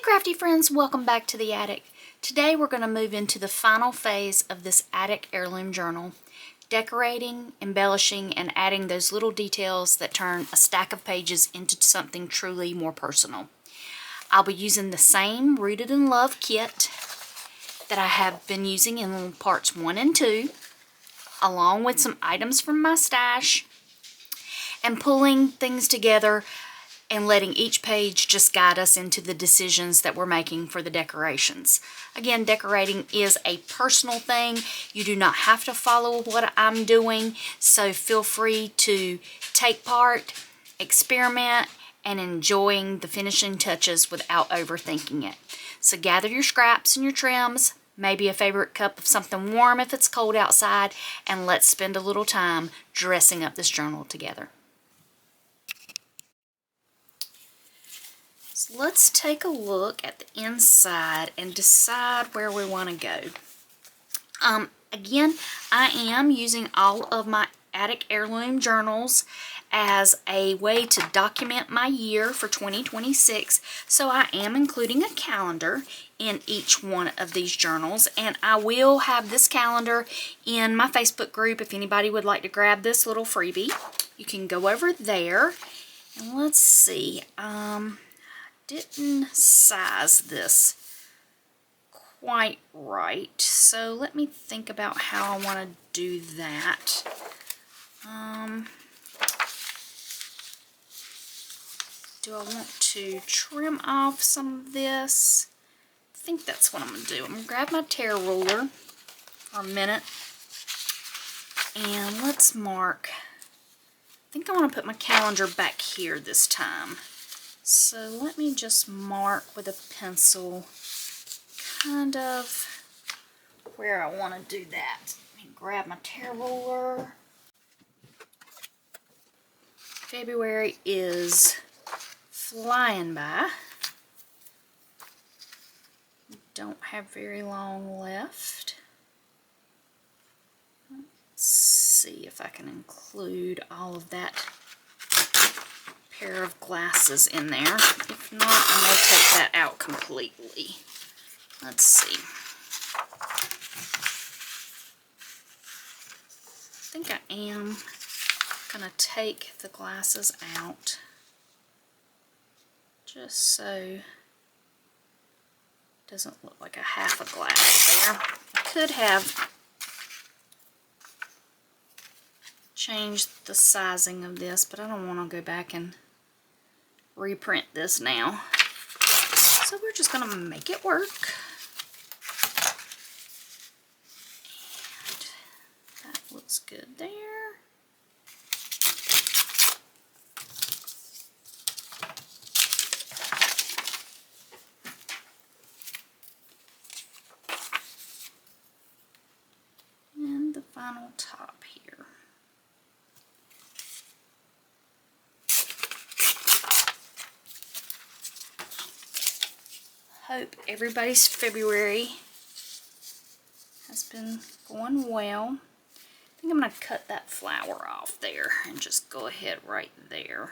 crafty friends, welcome back to the attic. Today we're going to move into the final phase of this Attic Heirloom journal, decorating, embellishing, and adding those little details that turn a stack of pages into something truly more personal. I'll be using the same Rooted in Love kit that I have been using in parts 1 and 2, along with some items from my stash, and pulling things together and letting each page just guide us into the decisions that we're making for the decorations. Again, decorating is a personal thing. You do not have to follow what I'm doing, so feel free to take part, experiment, and enjoying the finishing touches without overthinking it. So gather your scraps and your trims, maybe a favorite cup of something warm if it's cold outside, and let's spend a little time dressing up this journal together. So let's take a look at the inside and decide where we want to go. Again, I am using all of my Attic Heirloom journals as a way to document my year for 2026. So I am including a calendar in each one of these journals, and I will have this calendar in my Facebook group. If anybody would like to grab this little freebie, you can go over there. And let's see. Didn't size this quite right, so let me think about how I want to do that. Do I want to trim off some of this? I think that's what I'm going to do. I'm going to grab my tear ruler for a minute, and let's mark. I think I want to put my calendar back here this time. So let me just mark with a pencil kind of where I want to do that. Let me grab my tear ruler. February is flying by. Don't have very long left. Let's see if I can include all of that pair of glasses in there. If not, I may take that out completely. Let's see. I think I am gonna take the glasses out just so it doesn't look like a half a glass there. I could have changed the sizing of this, but I don't want to go back and reprint this now. So we're just going to make it work. And that looks good there. And the final top here. Hope everybody's February has been going well. I think I'm going to cut that flower off there and just go ahead right there.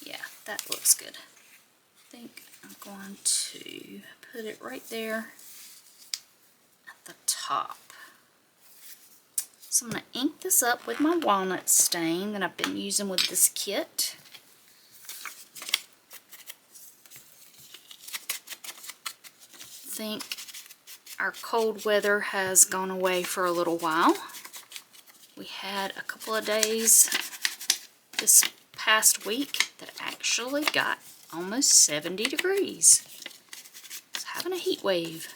Yeah, that looks good. I think I'm going to put it right there at the top. So I'm going to ink this up with my walnut stain that I've been using with this kit. I think our cold weather has gone away for a little while. We had a couple of days this past week that actually got almost 70 degrees. It's having a heat wave.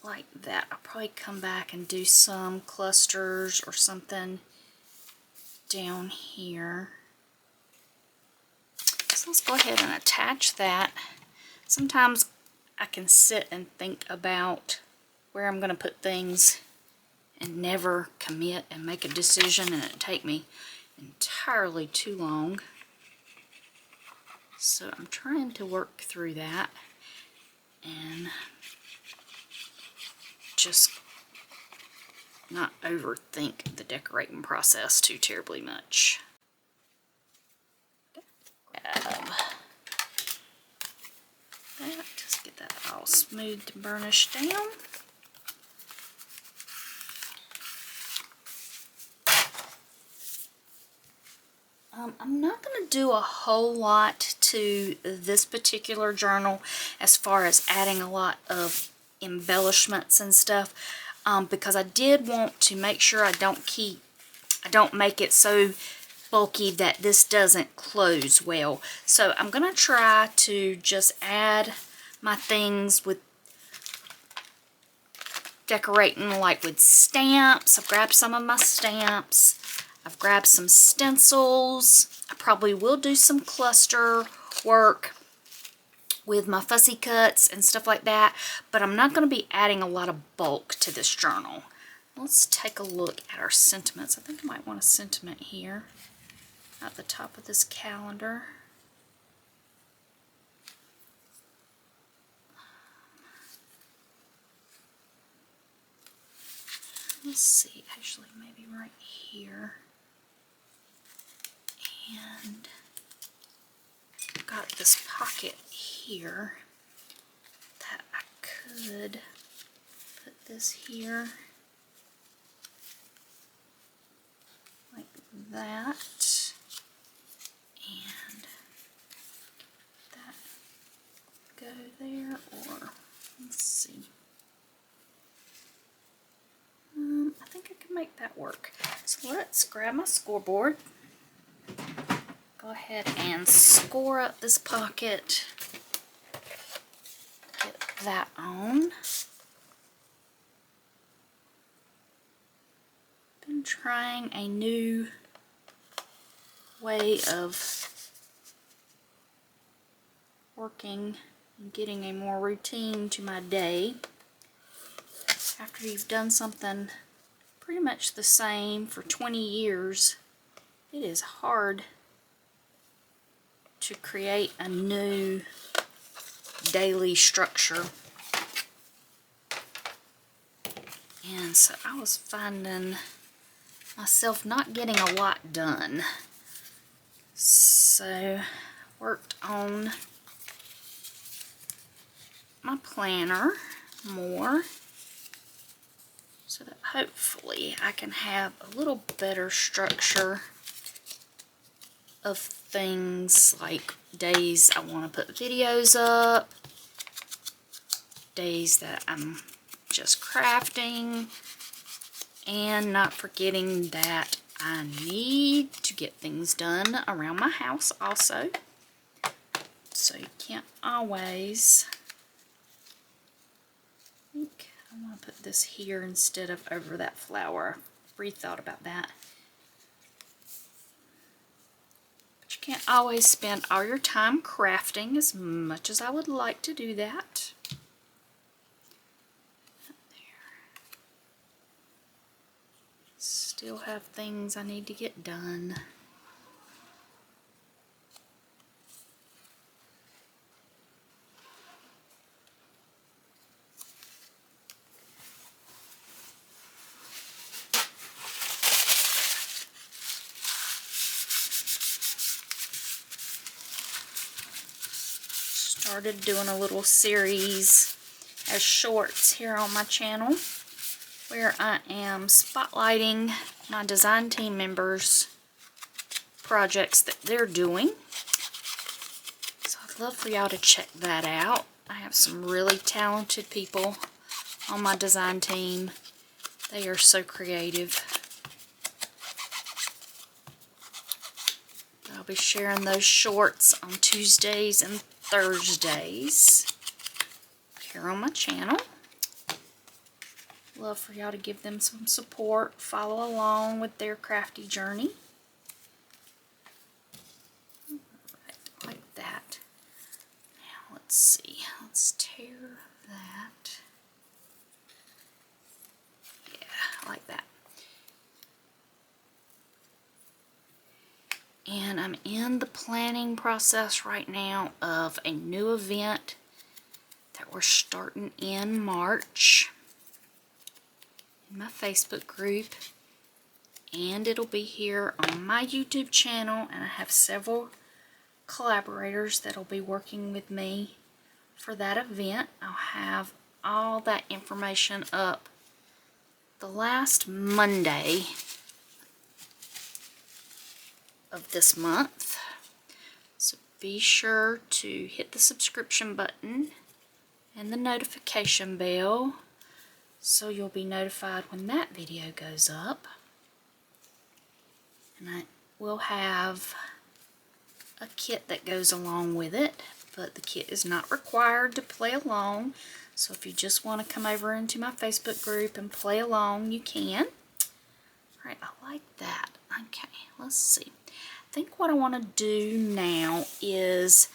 Like that. I'll probably come back and do some clusters or something down here. So let's go ahead and attach that. Sometimes I can sit and think about where I'm going to put things and never commit and make a decision, and it take me entirely too long. So I'm trying to work through that. and just not overthink the decorating process too terribly much. Grab that, just get that all smoothed and burnished down. I'm not going to do a whole lot to this particular journal as far as adding a lot of embellishments and stuff, because I did want to make sure I don't make it so bulky that this doesn't close well. So I'm going to try to just add my things with decorating, like with stamps. I've grabbed some of my stamps. I've grabbed some stencils. I probably will do some cluster work with my fussy cuts and stuff like that, but I'm not going to be adding a lot of bulk to this journal. Let's take a look at our sentiments. I think I might want a sentiment here at the top of this calendar. Let's see, actually maybe right here. And I've got this pocket here that I could put this here like that, and that go there, or let's see. I think I can make that work. So let's grab my scoreboard. Go ahead and score up this pocket. Get that on. Been trying a new way of working and getting a more routine to my day. After you've done something pretty much the same for 20 years, it is hard to create a new daily structure. And so I was finding myself not getting a lot done. So worked on my planner more, so that hopefully I can have a little better structure of things, like days I want to put videos up, days that I'm just crafting, and not forgetting that I need to get things done around my house also. So you can't always, I think I want to put this here instead of over that flower. I rethought about that. But you can't always spend all your time crafting, as much as I would like to do that. Still have things I need to get done. Started doing a little series as shorts here on my channel, where I am spotlighting my design team members' projects that they're doing. So I'd love for y'all to check that out. I have some really talented people on my design team. They are so creative. I'll be sharing those shorts on Tuesdays and Thursdays here on my channel. Love for y'all to give them some support, follow along with their crafty journey. Right, like that. Now let's see, let's tear that. Yeah, like that. And I'm in the planning process right now of a new event that that we're starting in March in my Facebook group, and it'll be here on my YouTube channel, and I have several collaborators that'll be working with me for that event. I'll have all that information up the last Monday of this month. So be sure to hit the subscription button and the notification bell so you'll be notified when that video goes up. And I will have a kit that goes along with it, but the kit is not required to play along. So if you just want to come over into my Facebook group and play along, you can. Alright, I like that. Okay, let's see. I think what I want to do now is,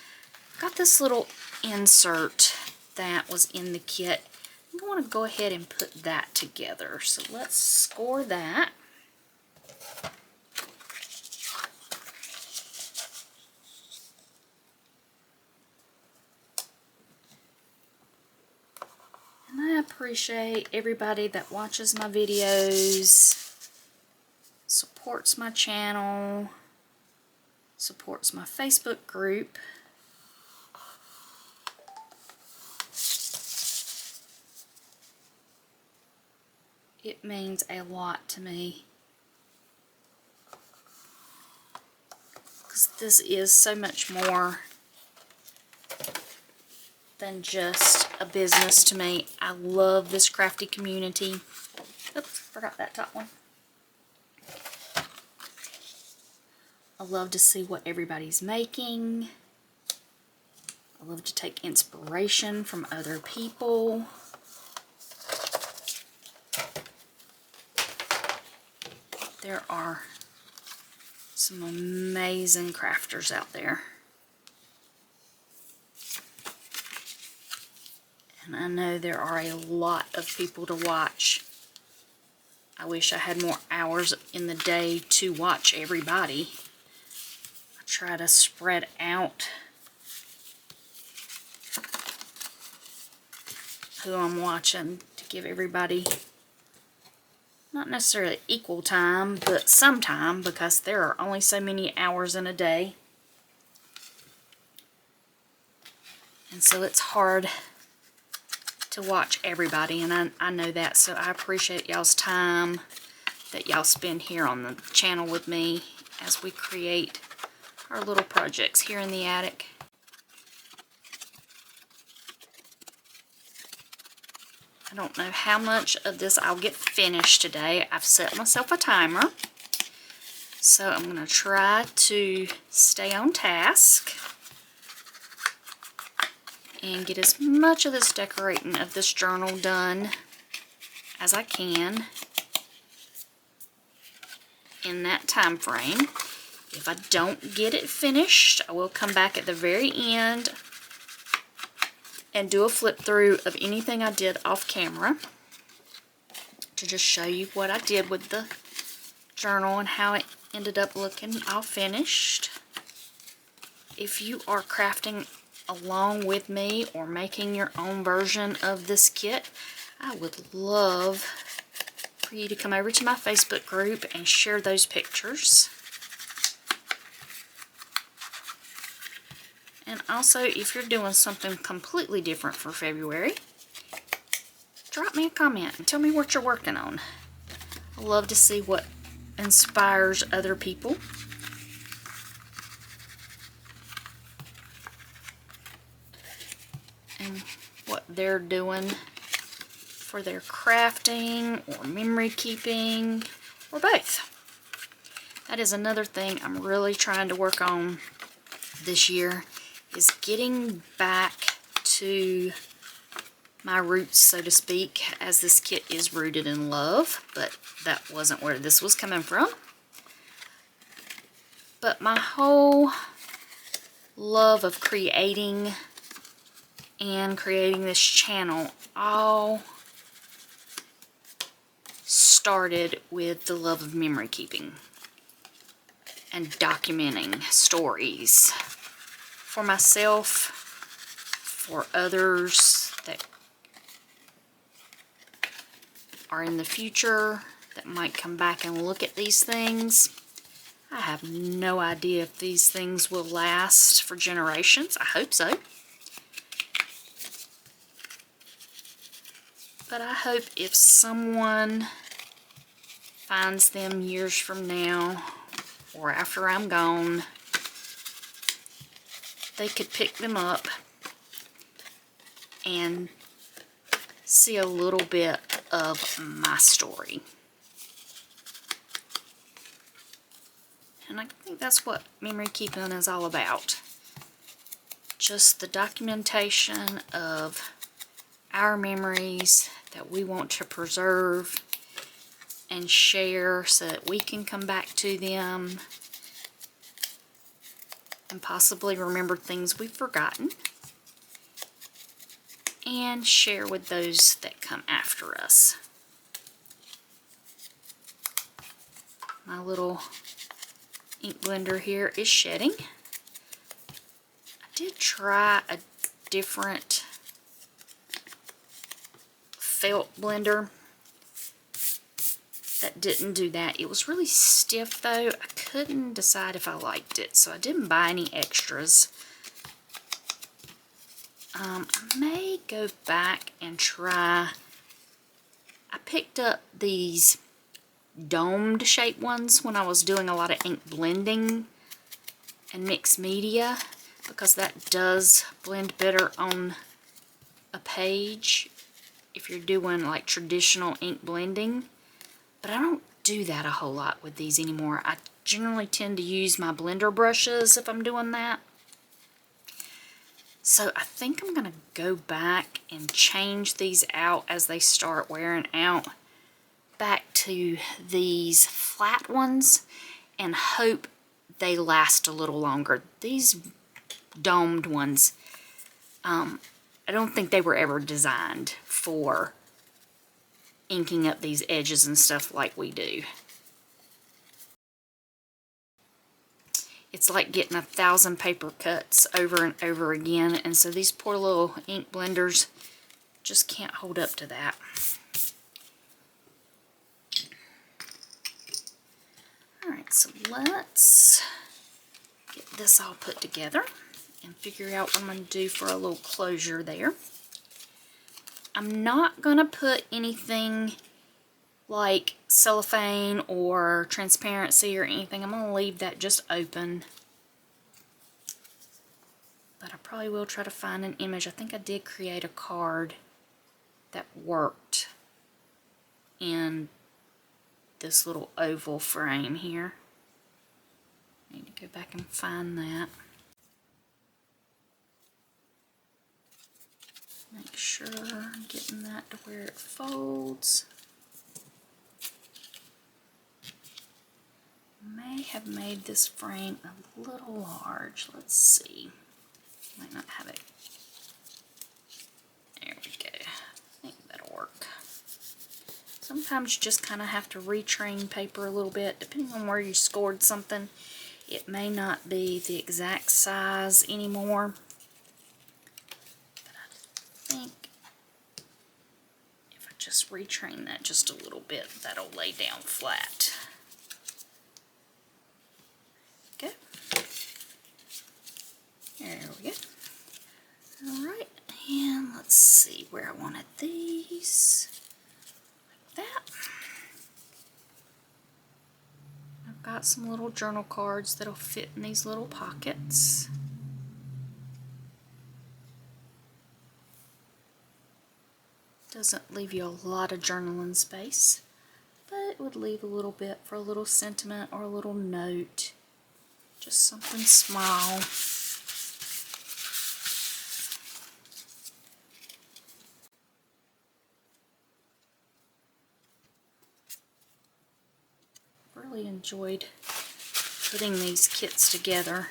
I've got this little insert that was in the kit. I want to go ahead and put that together. So let's score that. And I appreciate everybody that watches my videos, supports my channel, supports my Facebook group. It means a lot to me, because this is so much more than just a business to me. I love this crafty community. Oops, forgot that top one. I love to see what everybody's making. I love to take inspiration from other people. There are some amazing crafters out there. And I know there are a lot of people to watch. I wish I had more hours in the day to watch everybody. I try to spread out who I'm watching to give everybody not necessarily equal time, but some time, because there are only so many hours in a day. And so it's hard to watch everybody, and I know that, so I appreciate y'all's time that y'all spend here on the channel with me as we create our little projects here in the attic. I don't know how much of this I'll get finished today. I've set myself a timer, so I'm going to try to stay on task and get as much of this decorating of this journal done as I can in that time frame. If I don't get it finished, I will come back at the very end and do a flip through of anything I did off camera to just show you what I did with the journal and how it ended up looking all finished. If you are crafting along with me or making your own version of this kit, I would love for you to come over to my Facebook group and share those pictures. And also, if you're doing something completely different for February, drop me a comment and tell me what you're working on. I love to see what inspires other people. And what they're doing for their crafting or memory keeping or both. That is another thing I'm really trying to work on this year, is getting back to my roots, so to speak, as this kit is rooted in love, but that wasn't where this was coming from. But my whole love of creating and creating this channel all started with the love of memory keeping and documenting stories for myself, for others that are in the future that might come back and look at these things. I have no idea if these things will last for generations. I hope so. But I hope if someone finds them years from now or after I'm gone, they could pick them up and see a little bit of my story. And I think that's what memory keeping is all about. Just the documentation of our memories that we want to preserve and share so that we can come back to them and possibly remember things we've forgotten and share with those that come after us. My little ink blender here is shedding. I did try a different felt blender that didn't do that. It was really stiff though. I couldn't decide if I liked it, so I didn't buy any extras. I may go back and try. I picked up these domed shaped ones when I was doing a lot of ink blending and mixed media, because that does blend better on a page if you're doing like traditional ink blending. But I don't do that a whole lot with these anymore. I generally tend to use my blender brushes if I'm doing that. So I think I'm going to go back and change these out as they start wearing out back to these flat ones and hope they last a little longer. These domed ones, I don't think they were ever designed for inking up these edges and stuff like we do. It's like getting 1,000 paper cuts over and over again, and so these poor little ink blenders just can't hold up to that. Alright, so let's get this all put together and figure out what I'm going to do for a little closure there. I'm not going to put anything like cellophane or transparency or anything. I'm going to leave that just open. But I probably will try to find an image. I think I did create a card that worked in this little oval frame here. I need to go back and find that. Make sure I'm getting that to where it folds. May have made this frame a little large. Let's see. Might not have it. There we go. I think that'll work. Sometimes you just kind of have to retrain paper a little bit. Depending on where you scored something, it may not be the exact size anymore. But I think if I just retrain that just a little bit, that'll lay down flat. Okay. There we go. Alright, and let's see where I wanted these. Like that. I've got some little journal cards that'll fit in these little pockets. Doesn't leave you a lot of journaling space, but it would leave a little bit for a little sentiment or a little note. Just something small. Really enjoyed putting these kits together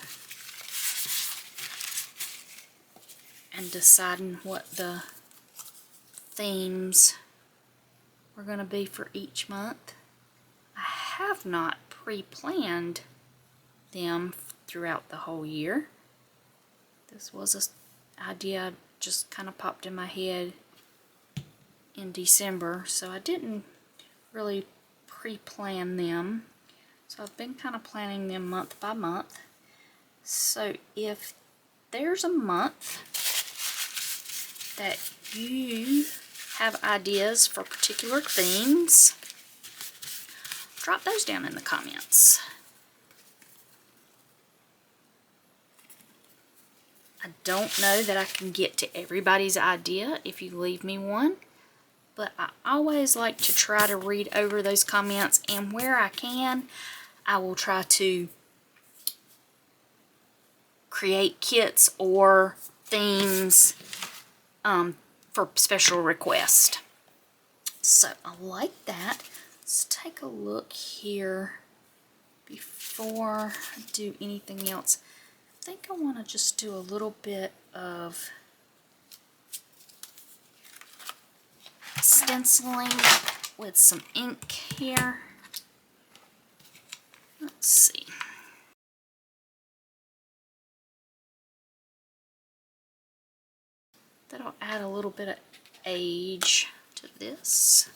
and deciding what the themes were going to be for each month. I have not pre-planned them throughout the whole year. This was an idea just kind of popped in my head in December, so I didn't really pre-plan them. So I've been kind of planning them month by month. So if there's a month that you have ideas for particular themes, drop those down in the comments. I don't know that I can get to everybody's idea if you leave me one, but I always like to try to read over those comments, and where I can, I will try to create kits or themes for special requests. So I like that. Let's take a look here before I do anything else. I think I want to just do a little bit of stenciling with some ink here. Let's see. That'll add a little bit of age to this.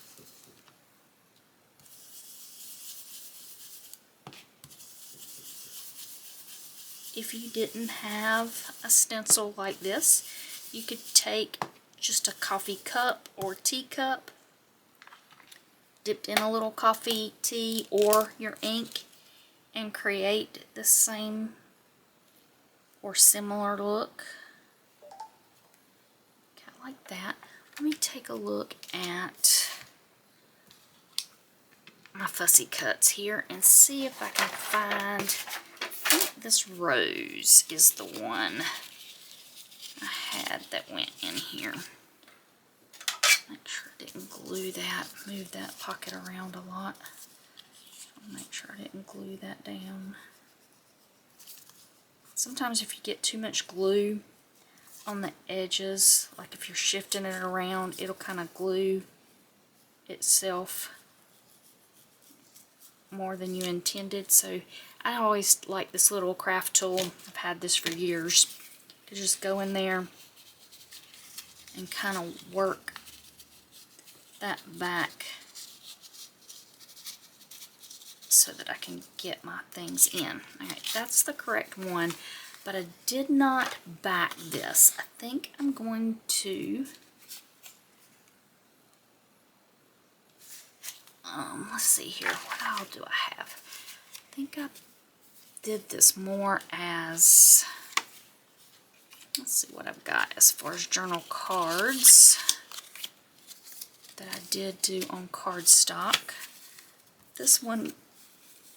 If you didn't have a stencil like this, you could take just a coffee cup or teacup, dipped in a little coffee, tea, or your ink, and create the same or similar look. Kind of like that. Let me take a look at my fussy cuts here and see if I can find, I think this rose is the one I had that went in here. Make sure I didn't glue that, move that pocket around a lot. Make sure I didn't glue that down. Sometimes if you get too much glue on the edges, like if you're shifting it around, it'll kind of glue itself more than you intended. So I always like this little craft tool, I've had this for years, to just go in there and kind of work that back so that I can get my things in. Alright, that's the correct one, but I did not back this. I think I'm going to let's see here, what all do I have? I think I did this more as, let's see what I've got as far as journal cards that I did do on cardstock. This one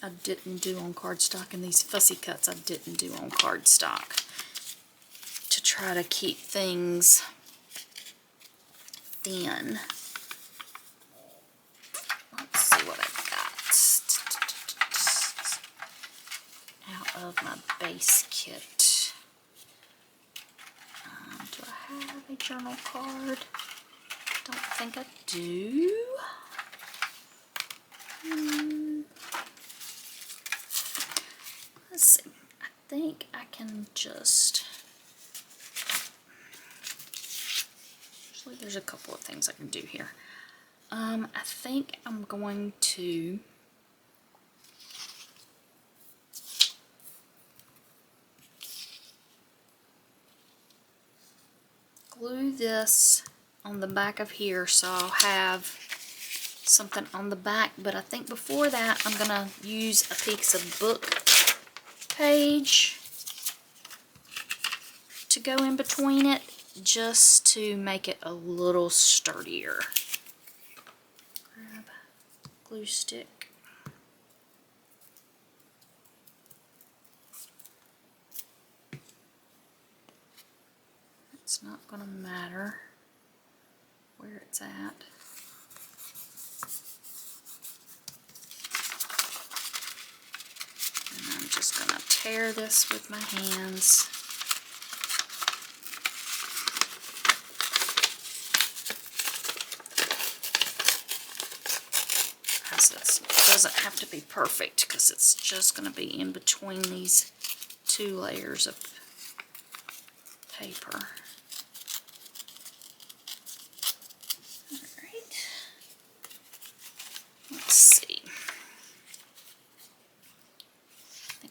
I didn't do on cardstock, and these fussy cuts I didn't do on cardstock, to try to keep things thin. Let's see what I've got out of my base kit. Do I have a journal card? Don't think I do. Let's see. I think I can just, actually there's a couple of things I can do here. I think I'm going to glue this on the back of here so I'll have something on the back, but I think before that I'm going to use a piece of book page to go in between it, just to make it a little sturdier. Grab a glue stick. It's not going to matter where it's at. And I'm just going to tear this with my hands. This doesn't have to be perfect because it's just going to be in between these two layers of paper.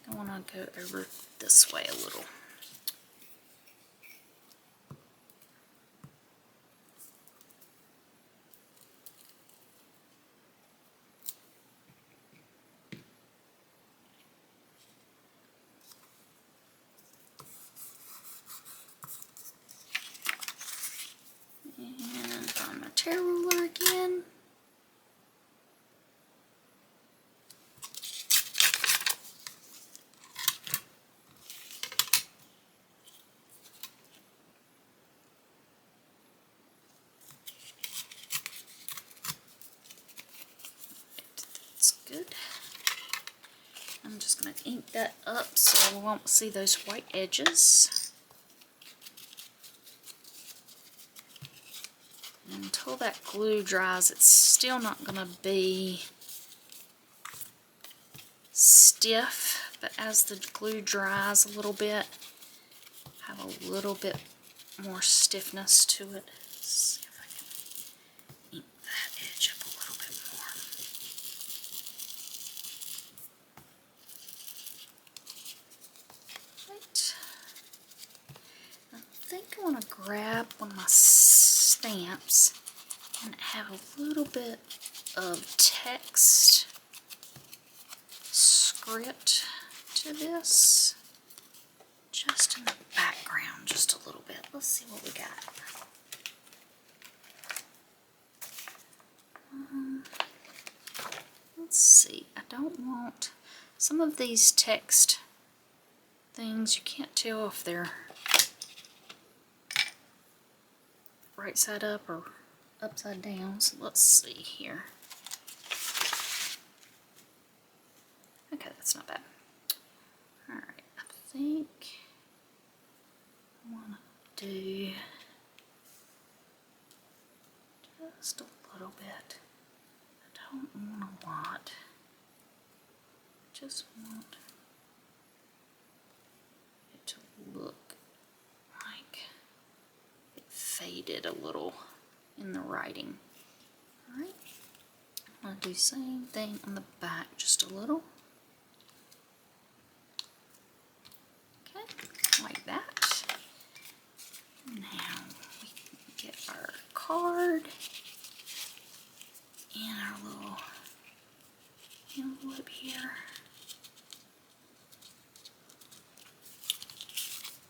I want to go over this way a little. And find my tear ruler again. That's good. I'm just going to ink that up so we won't see those white edges. Until that glue dries, it's still not going to be stiff, but as the glue dries a little bit, have a little bit more stiffness to it. Let's see if I can ink that edge up a little bit more. Right. I think I want to grab one of my stamps and have a little bit of text script to this, just in the background, just a little bit. Let's see what we got. Let's see, I don't want some of these text things, you can't tell if they're right side up or upside down, so let's see here. Okay, that's not bad. Alright, I think I want to do just a little bit. I don't want a lot. Just want it to look like it faded a little in the writing. Alright, I'm going to do the same thing on the back, just a little. Okay, like that. Now we can get our card and our little envelope here.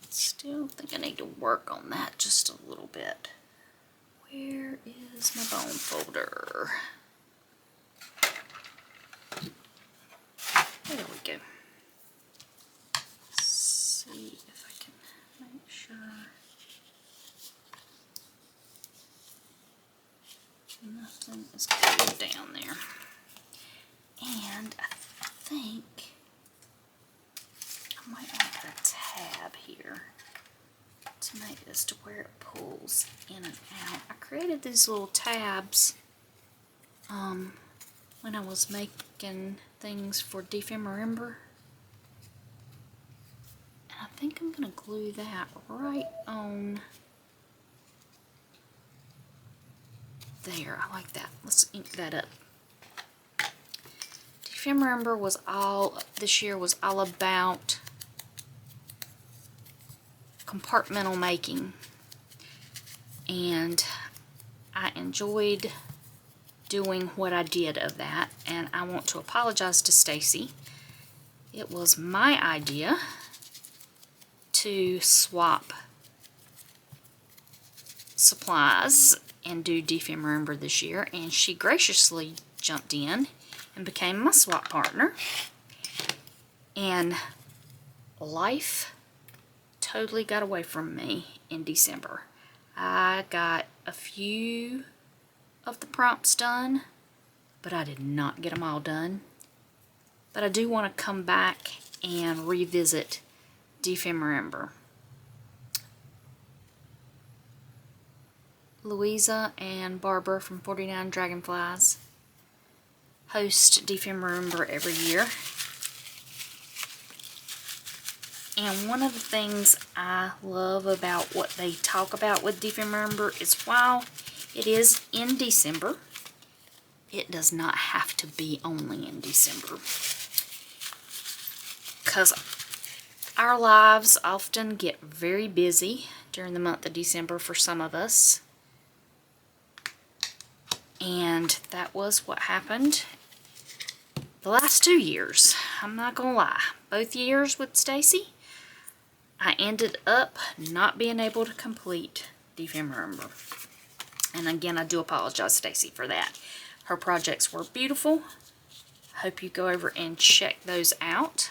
Still think I need to work on that just a little bit. Where is my bone folder? There we go. Let's see if I can make sure nothing is glued down there. And I think I might want to put a tab here to make this to where it pulls in and out. I created these little tabs when I was making things for December, and I think I'm going to glue that right on there. I like that. Let's ink that up. December was all, this year was all about compartmental making, and I enjoyed doing what I did of that, and I want to apologize to Stacy. It was my idea to swap supplies and do December this year, and she graciously jumped in and became my swap partner, and life totally got away from me in December. I got a few of the prompts done, but I did not get them all done. But I do want to come back and revisit December. Louisa and Barbara from 49 Dragonflies host December every year. And one of the things I love about what they talk about with December is while it is in December, it does not have to be only in December. because our lives often get very busy during the month of December for some of us. And that was what happened the last 2 years. I'm not gonna lie. Both years with Stacy, I ended up not being able to complete December. And again, I do apologize, Stacy, for that. Her projects were beautiful. Hope you go over and check those out.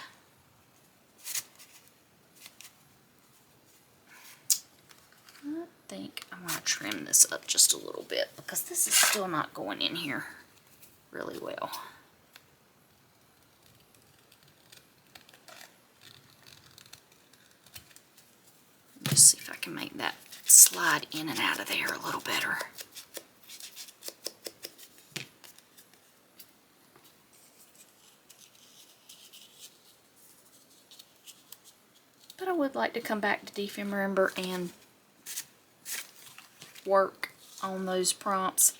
I think I'm going to trim this up just a little bit because this is still not going in here really well. Just see if I can make that slide in and out of there a little better. But I would like to come back to December and work on those prompts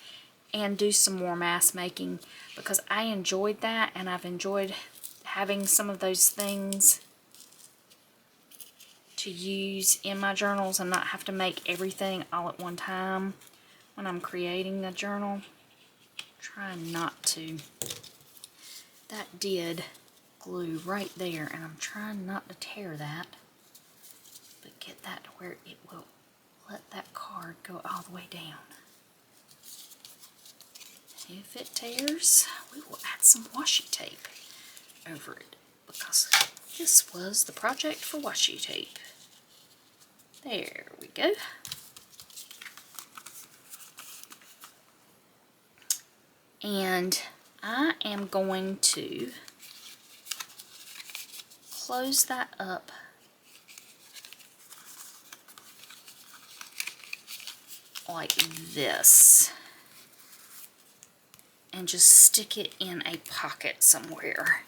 and do some more mask making, because I enjoyed that, and I've enjoyed having some of those things to use in my journals and not have to make everything all at one time when I'm creating the journal. Try not to. That did glue right there, and I'm trying not to tear that, but get that to where it will let that card go all the way down. If it tears, we will add some washi tape over it, because this was the project for washi tape. There we go. And I am going to close that up like this and just stick it in a pocket somewhere.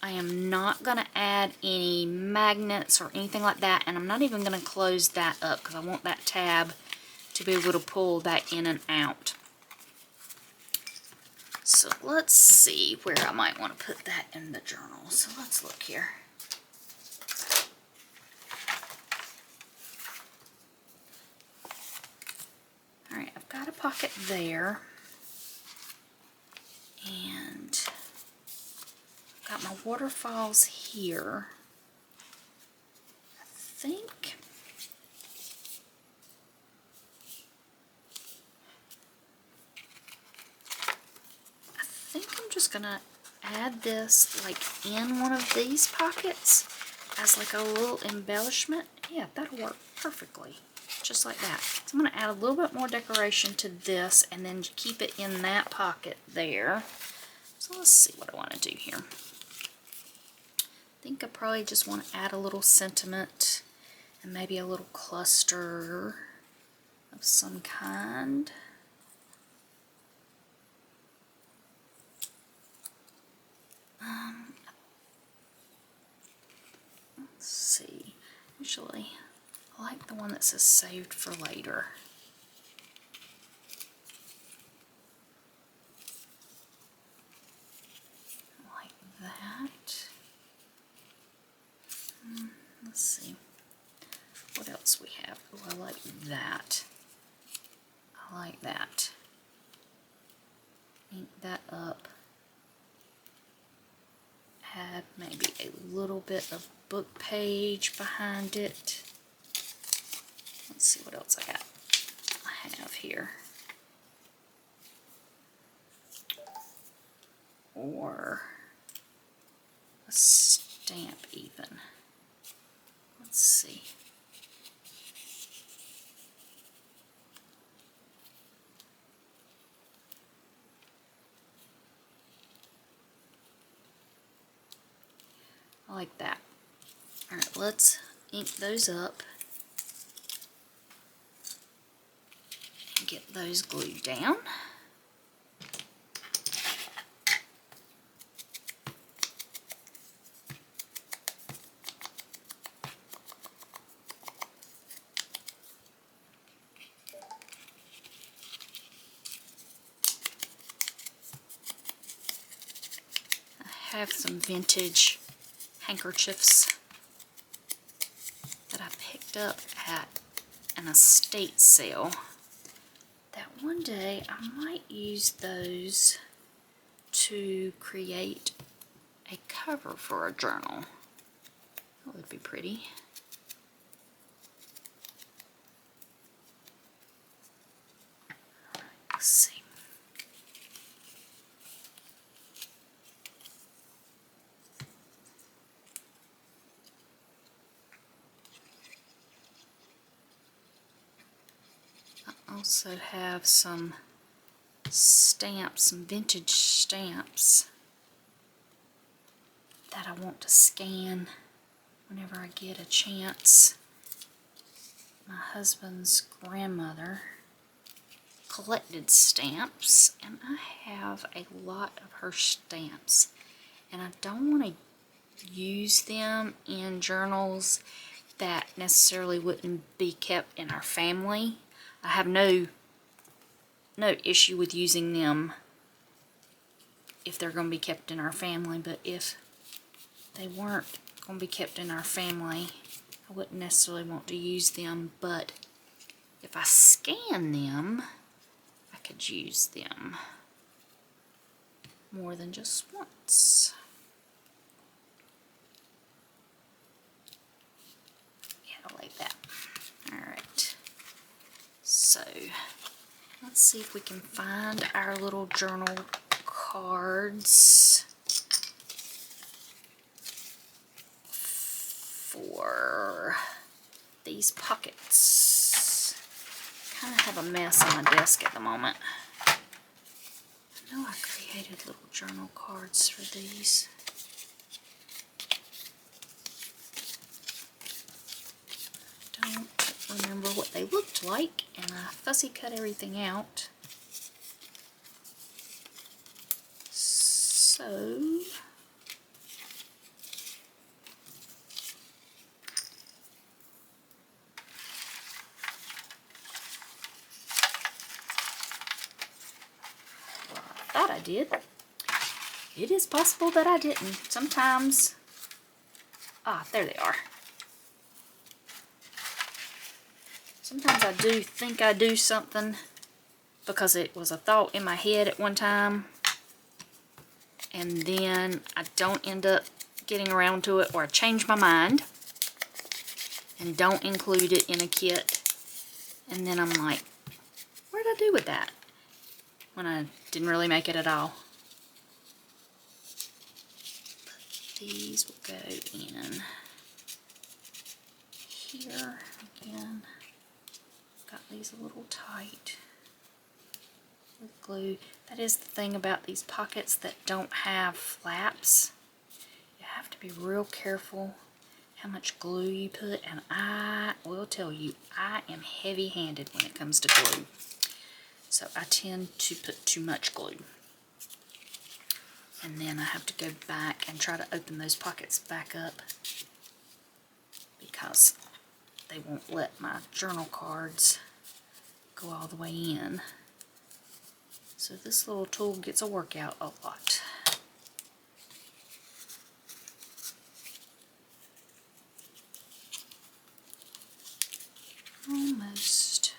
I am not going to add any magnets or anything like that, and I'm not even going to close that up because I want that tab to be able to pull that in and out. So let's see where I might want to put that in the journal. So let's look here. Alright, I've got a pocket there. And I've got my waterfalls here. I think I'm just gonna add this like in one of these pockets as like a little embellishment. Yeah, that'll work perfectly. Just like that. So I'm going to add a little bit more decoration to this and then keep it in that pocket there. So let's see what I want to do here. I think I probably just want to add a little sentiment and maybe a little cluster of some kind. Let's see. Usually I like the one that says saved for later. Like that. Let's see. What else we have? Oh, I like that. I like that. Ink that up. Add maybe a little bit of book page behind it. Let's see what else I have here. Or a stamp even. Let's see. I like that. Alright, let's ink those up and get those glued down. I have some vintage handkerchiefs that I picked up at an estate sale that one day I might use those to create a cover for a journal. That would be pretty. Let's see. I also have some stamps, some vintage stamps that I want to scan whenever I get a chance. My husband's grandmother collected stamps, and I have a lot of her stamps, and I don't want to use them in journals that necessarily wouldn't be kept in our family. I have no issue with using them if they're going to be kept in our family, but if they weren't going to be kept in our family, I wouldn't necessarily want to use them. But if I scan them, I could use them more than just once. Yeah, like that. Alright, so let's see if we can find our little journal cards for these pockets. Kind of have a mess on my desk at the moment. I know I created little journal cards for these. Don't remember what they looked like, and I fussy cut everything out. So I thought I did. It is possible that I didn't. Sometimes, there they are. Sometimes I do think I do something because it was a thought in my head at one time, and then I don't end up getting around to it, or I change my mind and don't include it in a kit, and then I'm like, what did I do with that? When I didn't really make it at all. But these will go in here again. Got these a little tight with glue. That is the thing about these pockets that don't have flaps. You have to be real careful how much glue you put, and I will tell you, I am heavy-handed when it comes to glue. So I tend to put too much glue. And then I have to go back and try to open those pockets back up because they won't let my journal cards go all the way in. So this little tool gets a workout a lot. Almost.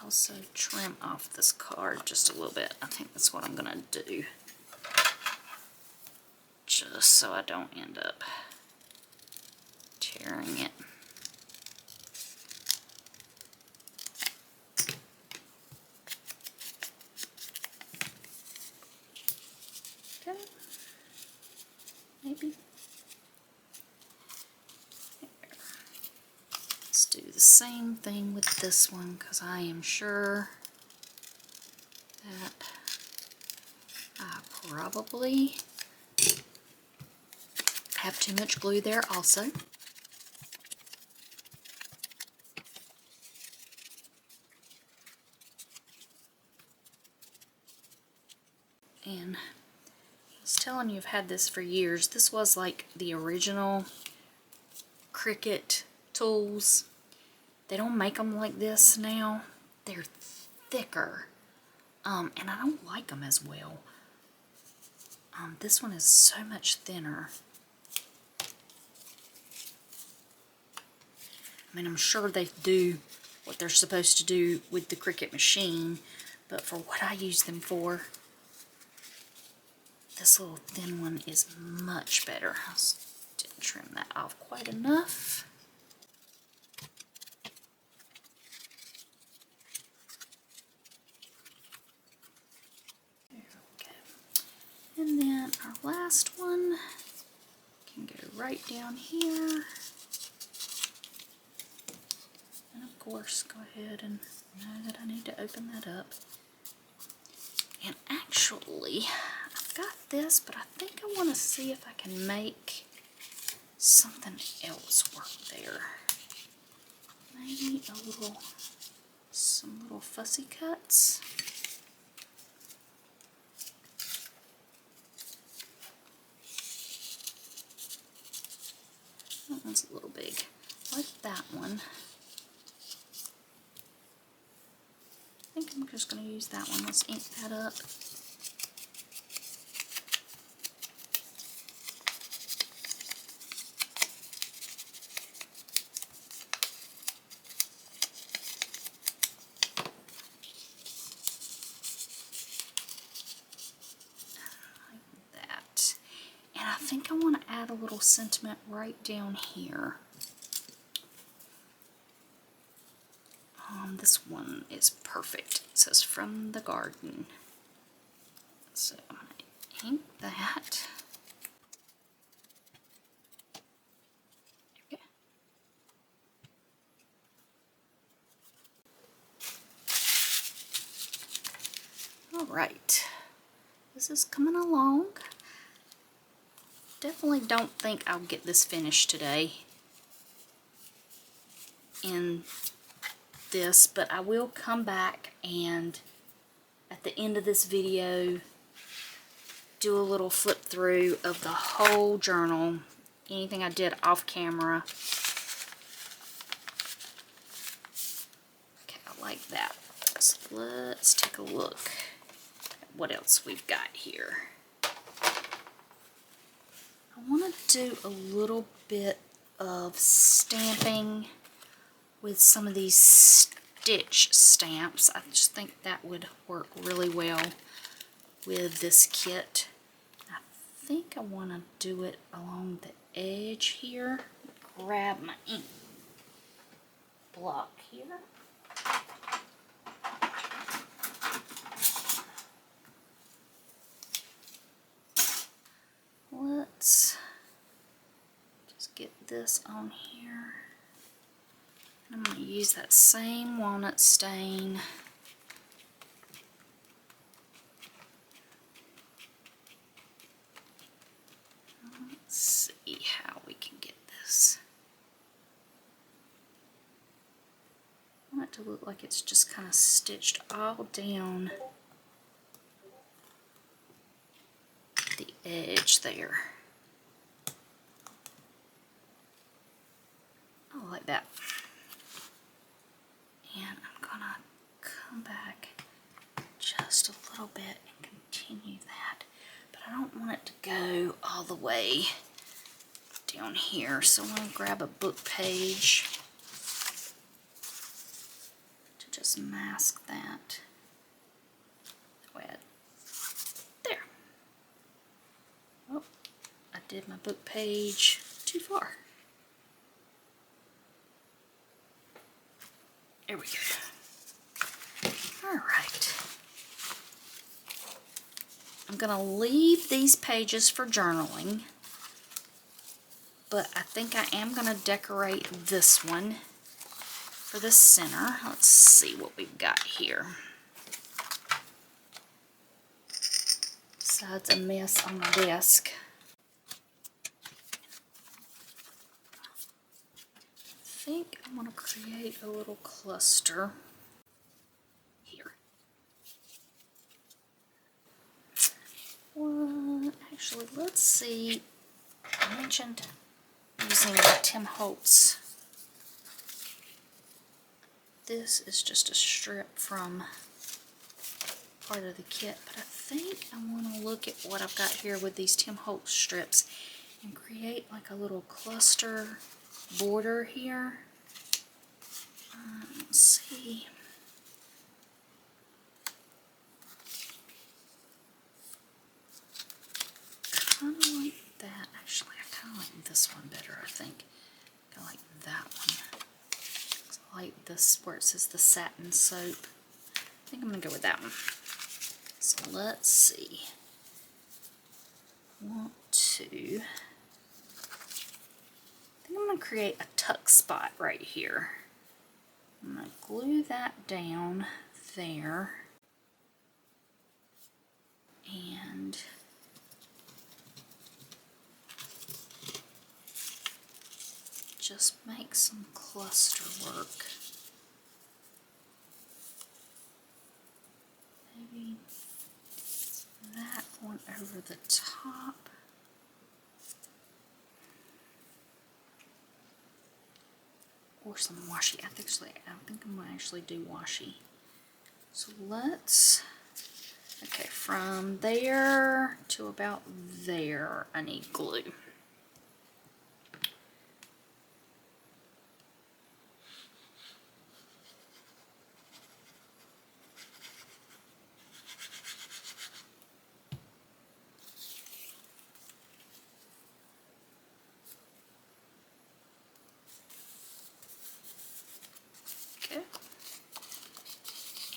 Also trim off this card just a little bit. I think that's what I'm gonna do, just so I don't end up tearing it. Okay, maybe. Let's do the same thing with this one, because I am sure that I probably have too much glue there also. And was telling you I've had this for years. This was like the original Cricut tools. They don't make them like this now. They're thicker, and I don't like them as well. This one is so much thinner. I mean, I'm sure they do what they're supposed to do with the Cricut machine, but for what I use them for, this little thin one is much better. I didn't trim that off quite enough. There we go. And then our last one can go right down here. And of course, go ahead and know that I need to open that up. And actually, I've got this, but I think I want to see if I can make something else work there. Maybe some little fussy cuts. That one's a little big. Like that one. I think I'm just going to use that one. Let's ink that up. Like that. And I think I want to add a little sentiment right down here. This one is perfect. It says from the garden. So I'm going to ink that. Okay. Alright. This is coming along. Definitely don't think I'll get this finished today in this, but I will come back and at the end of this video do a little flip through of the whole journal, anything I did off camera. Okay, I like that. So let's take a look at what else we've got here. I want to do a little bit of stamping with some of these stitch stamps. I just think that would work really well with this kit. I think I want to do it along the edge here. Grab my ink block here. Let's just get this on here. I'm going to use that same walnut stain. Let's see how we can get this. I want it to look like it's just kind of stitched all down the edge there. I like that. And I'm gonna come back just a little bit and continue that, but I don't want it to go all the way down here, so I'm gonna grab a book page to just mask that. There. Oh, I did my book page too far. There we go. Alright. I'm going to leave these pages for journaling, but I think I am going to decorate this one for the center. Let's see what we've got here. Besides a mess on the desk. I think I'm going to create a little cluster here. Well, Actually, let's see. I mentioned using the Tim Holtz. This is just a strip from part of the kit, but I think I want to look at what I've got here with these Tim Holtz strips and create like a little cluster border here. Let's see. Kind of like that. Actually, I kind of like this one better, I think. I like that one. I like this where it says the satin soap. I think I'm going to go with that one. So let's see. I think I'm going to create a tuck spot right here. I'm going to glue that down there. And just make some cluster work. Maybe that one over the top. Or some washi. I think I'm going to actually do washi. So let's, okay, from there to about there, I need glue.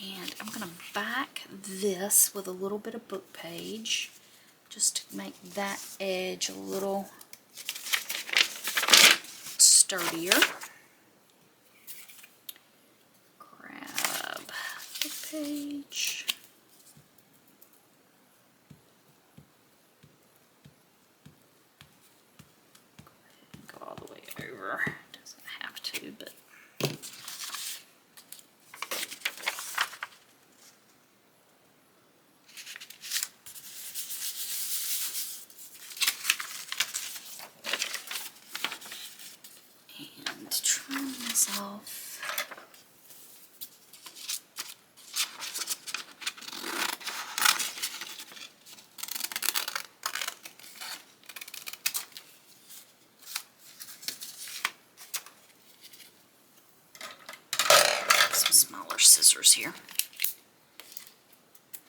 And I'm going to back this with a little bit of book page just to make that edge a little sturdier. Grab book page. Go all the way over. Doesn't have to, but trim this off. Some smaller scissors here.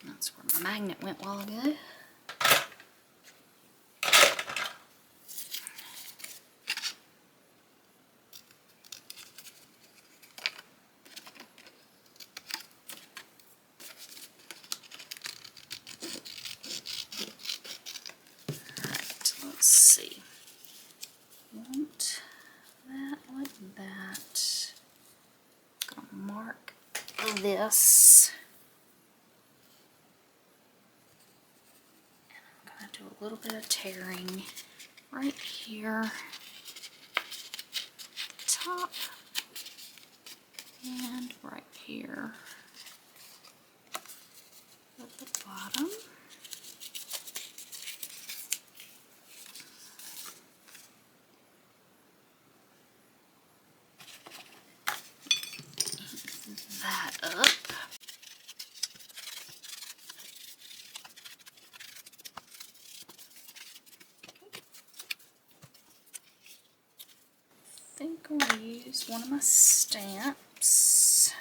That's where my magnet went a while ago. Let's see. Want that like that. I'm gonna mark this. And I'm gonna do a little bit of tearing right here at the top and right here at the bottom. That up. I think I'm going to use one of my stamps.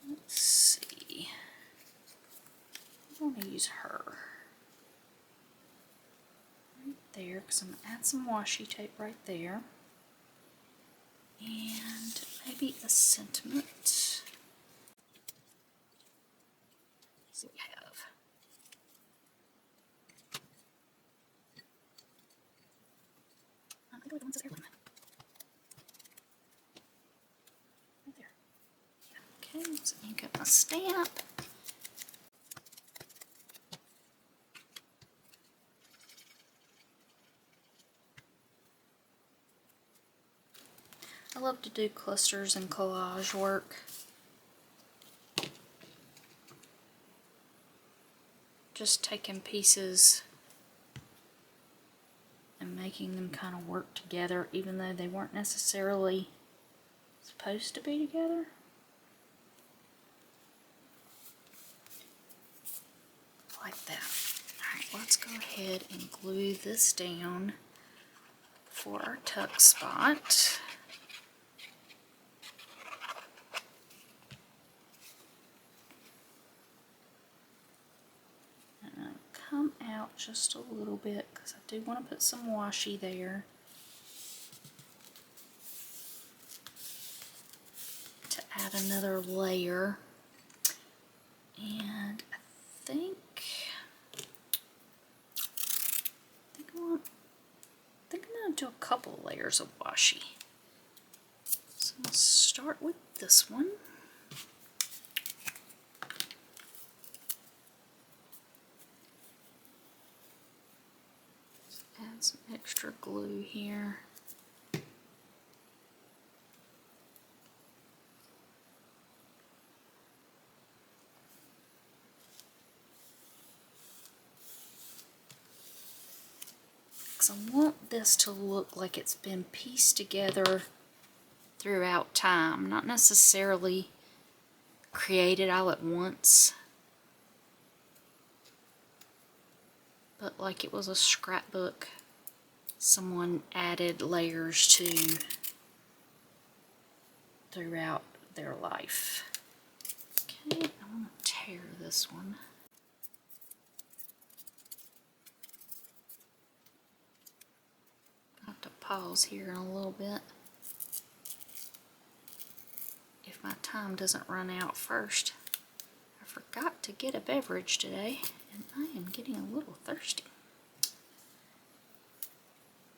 Let's see. I'm going to use her right there because I'm going to add some washi tape right there. And maybe a sentiment. Let's see what we have. I think I like the one that says Heirloom. Right there. Okay, let's ink up my stamp. I love to do clusters and collage work. just taking pieces and making them kind of work together, even though they weren't necessarily supposed to be together. Like that. Alright, let's go ahead and glue this down for our tuck spot. Come out just a little bit because I do want to put some washi there to add another layer. And I think I'm going to do a couple layers of washi. So I'm going to start with this one. Add some extra glue here. Because I want this to look like it's been pieced together throughout time, not necessarily created all at once, but like it was a scrapbook someone added layers to throughout their life. Okay, I'm going to tear this one. I have to pause here in a little bit. If my time doesn't run out first. I forgot to get a beverage today, and I am getting a little thirsty.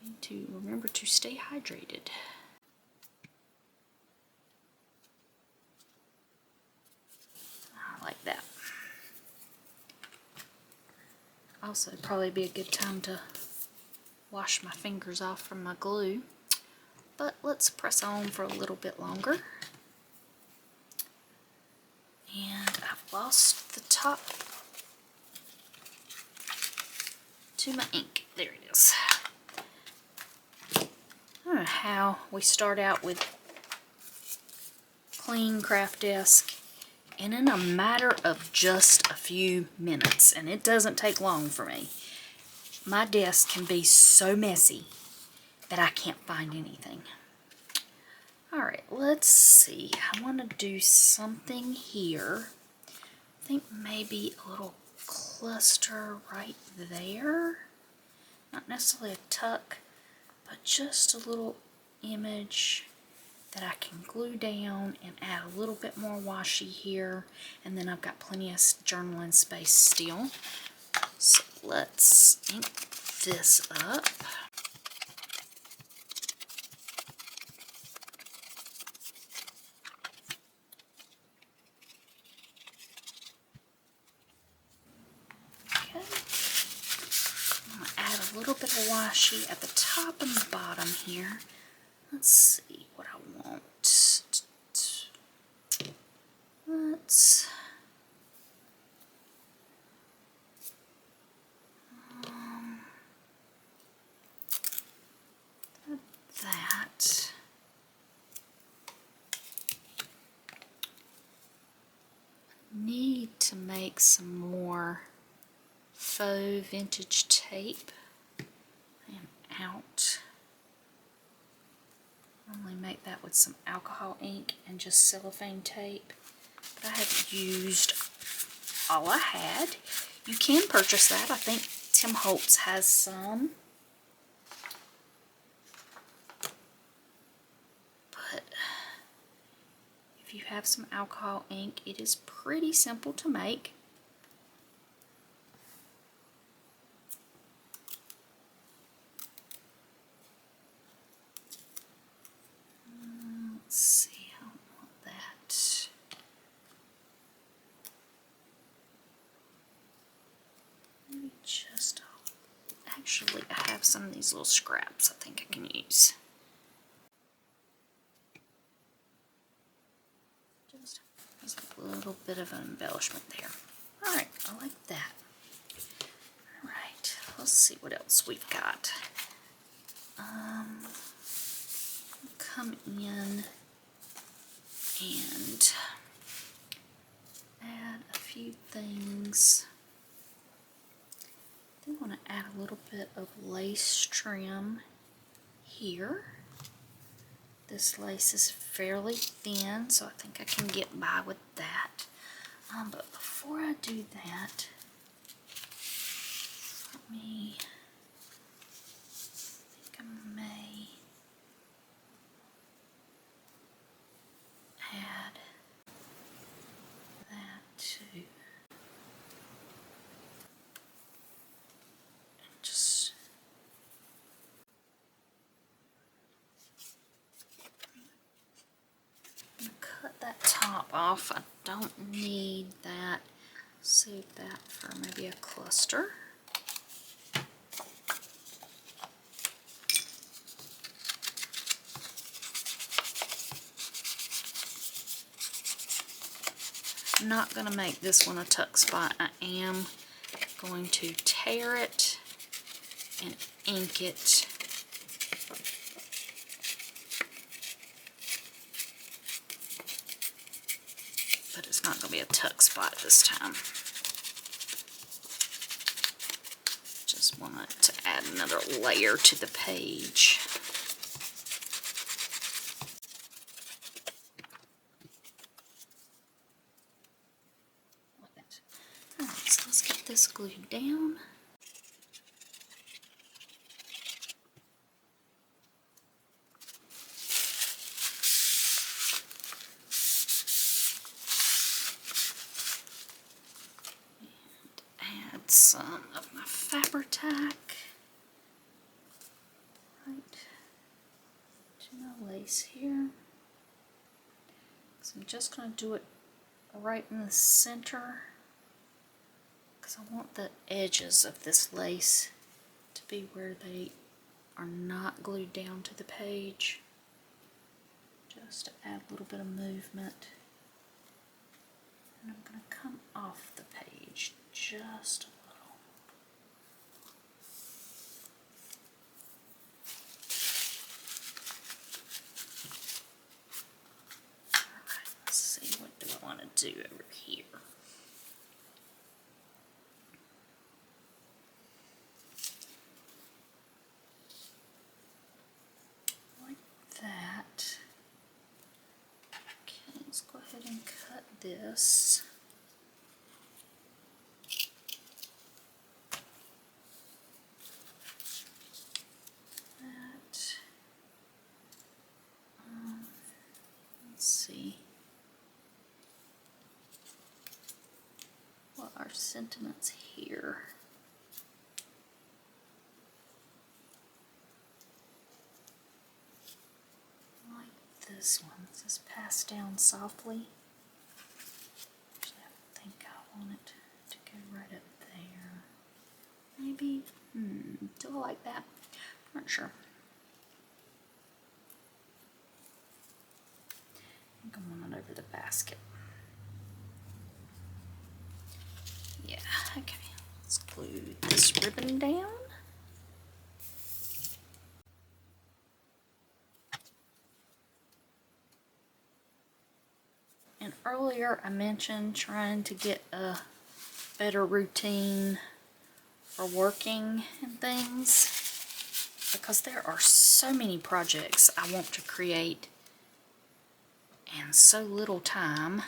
Need to remember to stay hydrated. I like that. Also, probably be a good time to wash my fingers off from my glue. But let's press on for a little bit longer. And I've lost the top to my ink. There it is. I don't know how we start out with clean craft desk, and in a matter of just a few minutes, and it doesn't take long for me, my desk can be so messy that I can't find anything. Alright, let's see. I want to do something here. I think maybe a little cluster right there. Not necessarily a tuck, but just a little image that I can glue down and add a little bit more washi here. And then I've got plenty of journaling space still. So let's ink this up. A little bit of washi at the top and the bottom here. Let's see what I want. Let's that. Need to make some more faux vintage tape. I am out. Normally make that with some alcohol ink and just cellophane tape, but I have used all I had. You can purchase that. I think Tim Holtz has some, but if you have some alcohol ink, it is pretty simple to make. Let's see, I don't want that. Maybe just, actually I have some of these little scraps I think I can use. Just a little bit of an embellishment there. Alright, I like that. let's see what else we've got. Come in and add a few things. I think I want to add a little bit of lace trim here. This lace is fairly thin, so I think I can get by with that. But before I do that, let me, I think I may add that too. And just cut that top off. I don't need that. Save that for maybe a cluster. I'm not going to make this one a tuck spot. I am going to tear it and ink it. But it's not going to be a tuck spot this time. Just want to add another layer to the page. Alright, so let's get this glued down. Some of my Fabri-Tac, right to my lace here. So I'm just going to do it right in the center because I want the edges of this lace to be where they are not glued down to the page. Just to add a little bit of movement. And I'm going to come off the page just a little. Alright, let's see, what do I want to do over here? Like that. Okay, let's go ahead and cut this. Let's see what are sentiments here. Like this one. This is passed down softly. Actually, I think I want it to go right up there. Maybe. Do I like that? I'm not sure. I think I want it over the basket. Yeah, okay. Let's glue this ribbon down. And earlier I mentioned trying to get a better routine for working and things because there are so many projects I want to create and so little time,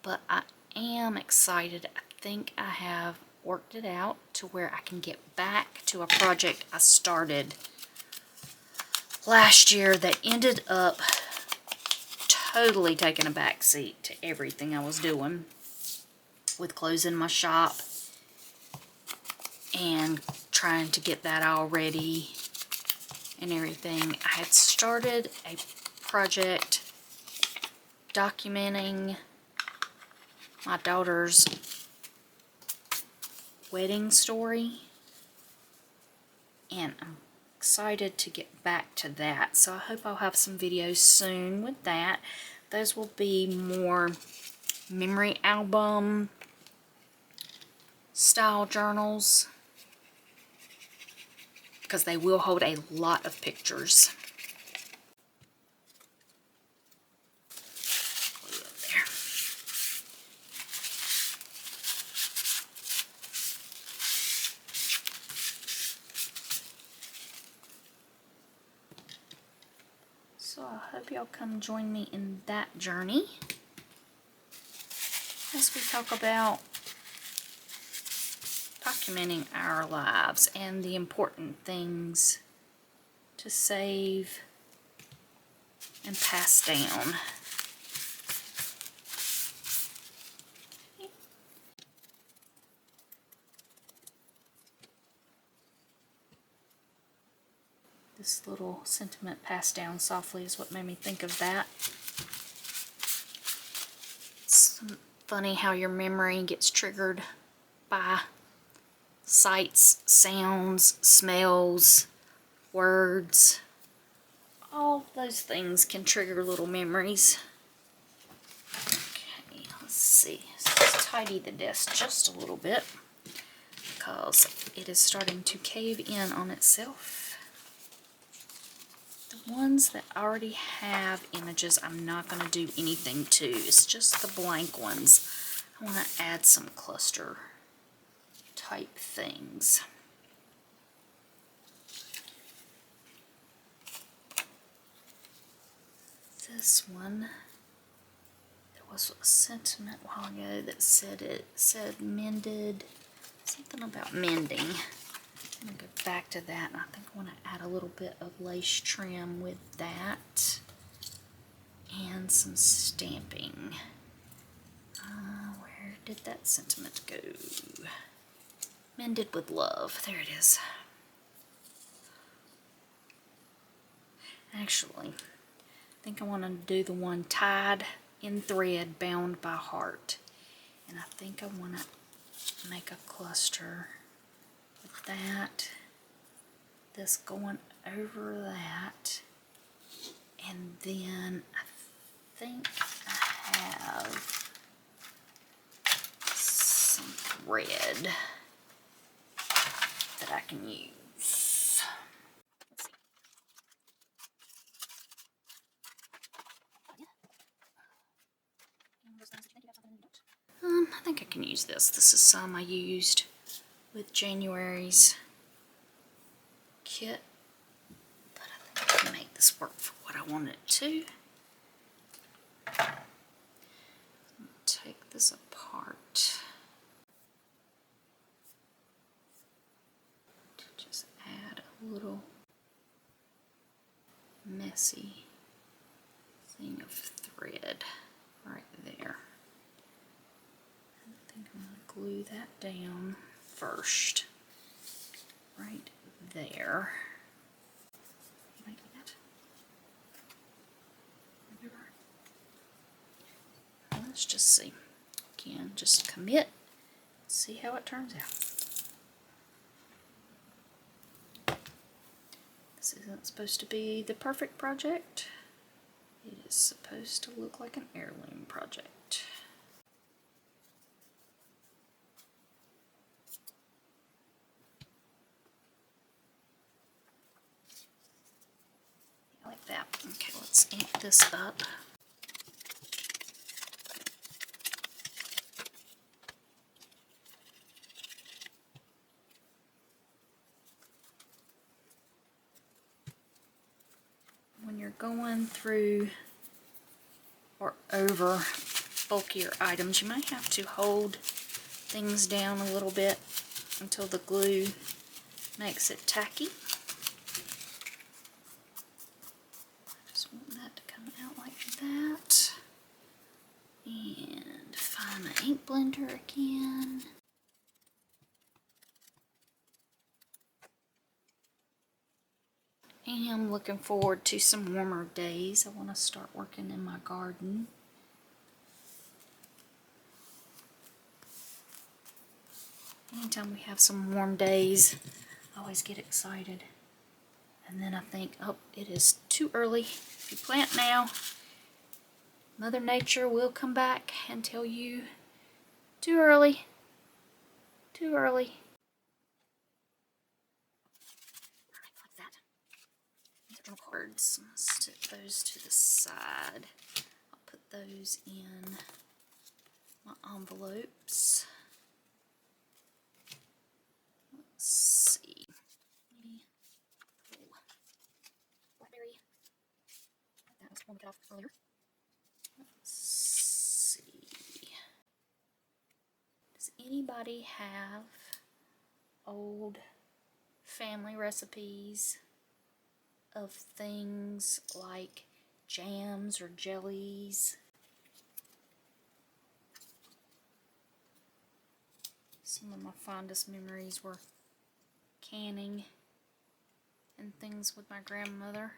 but I am excited. I think I have worked it out to where I can get back to a project I started last year that ended up totally taking a back seat to everything I was doing with closing my shop and trying to get that all ready and everything. I had started a project documenting my daughter's wedding story, and I'm excited to get back to that. So I hope I'll have some videos soon with that. Those will be more memory album style journals because they will hold a lot of pictures. Glue it there. So I hope y'all come join me in that journey as we talk about documenting our lives and the important things to save and pass down. This little sentiment passed down softly is what made me think of that. It's funny how your memory gets triggered by sights, sounds, smells, words. All those things can trigger little memories. Okay, let's see. Let's tidy the desk just a little bit because it is starting to cave in on itself. The ones that already have images, I'm not going to do anything to. It's just the blank ones. I want to add some cluster type things. This one, there was a sentiment a while ago that said mended, something about mending. I'm going to go back to that, and I think I want to add a little bit of lace trim with that and some stamping. Where did that sentiment go? Mended with love. There it is. Actually, I think I want to do the one tied in thread, bound by heart. And I think I want to make a cluster with that. This going over that. And then I think I have some thread that I can use. Let's see. I think I can use this. This is some I used with January's kit, but I think I can make this work for what I want it to. Take this apart. Just add a little messy thing of thread right there. I think I'm going to glue that down first. Right there. Like that. Let's just see. Again, just commit. See how it turns out. This isn't supposed to be the perfect project. It is supposed to look like an heirloom project. Like that. Okay, let's ink this up. When you're going through or over bulkier items, you might have to hold things down a little bit until the glue makes it tacky. I just want that to come out like that. And find my ink blender again. And I'm looking forward to some warmer days. I want to start working in my garden. Anytime we have some warm days, I always get excited. And then I think, oh, it is too early. If you plant now, Mother Nature will come back and tell you, too early, too early. journal cards. Stick those to the side. I'll put those in my envelopes. Let's see. Maybe blackberry. That was the one we got off earlier. Let's see. Does anybody have old family recipes of things like jams or jellies? Some of my fondest memories were canning and things with my grandmother.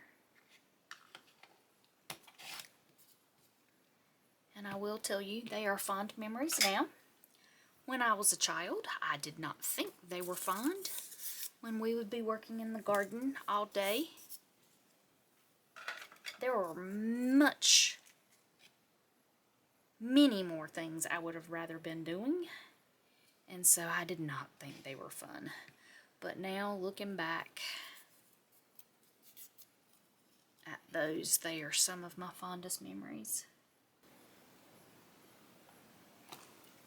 And I will tell you, they are fond memories now. When I was a child, I did not think they were fond. When we would be working in the garden all day, there were many more things I would have rather been doing. And so I did not think they were fun. But now, looking back at those, they are some of my fondest memories.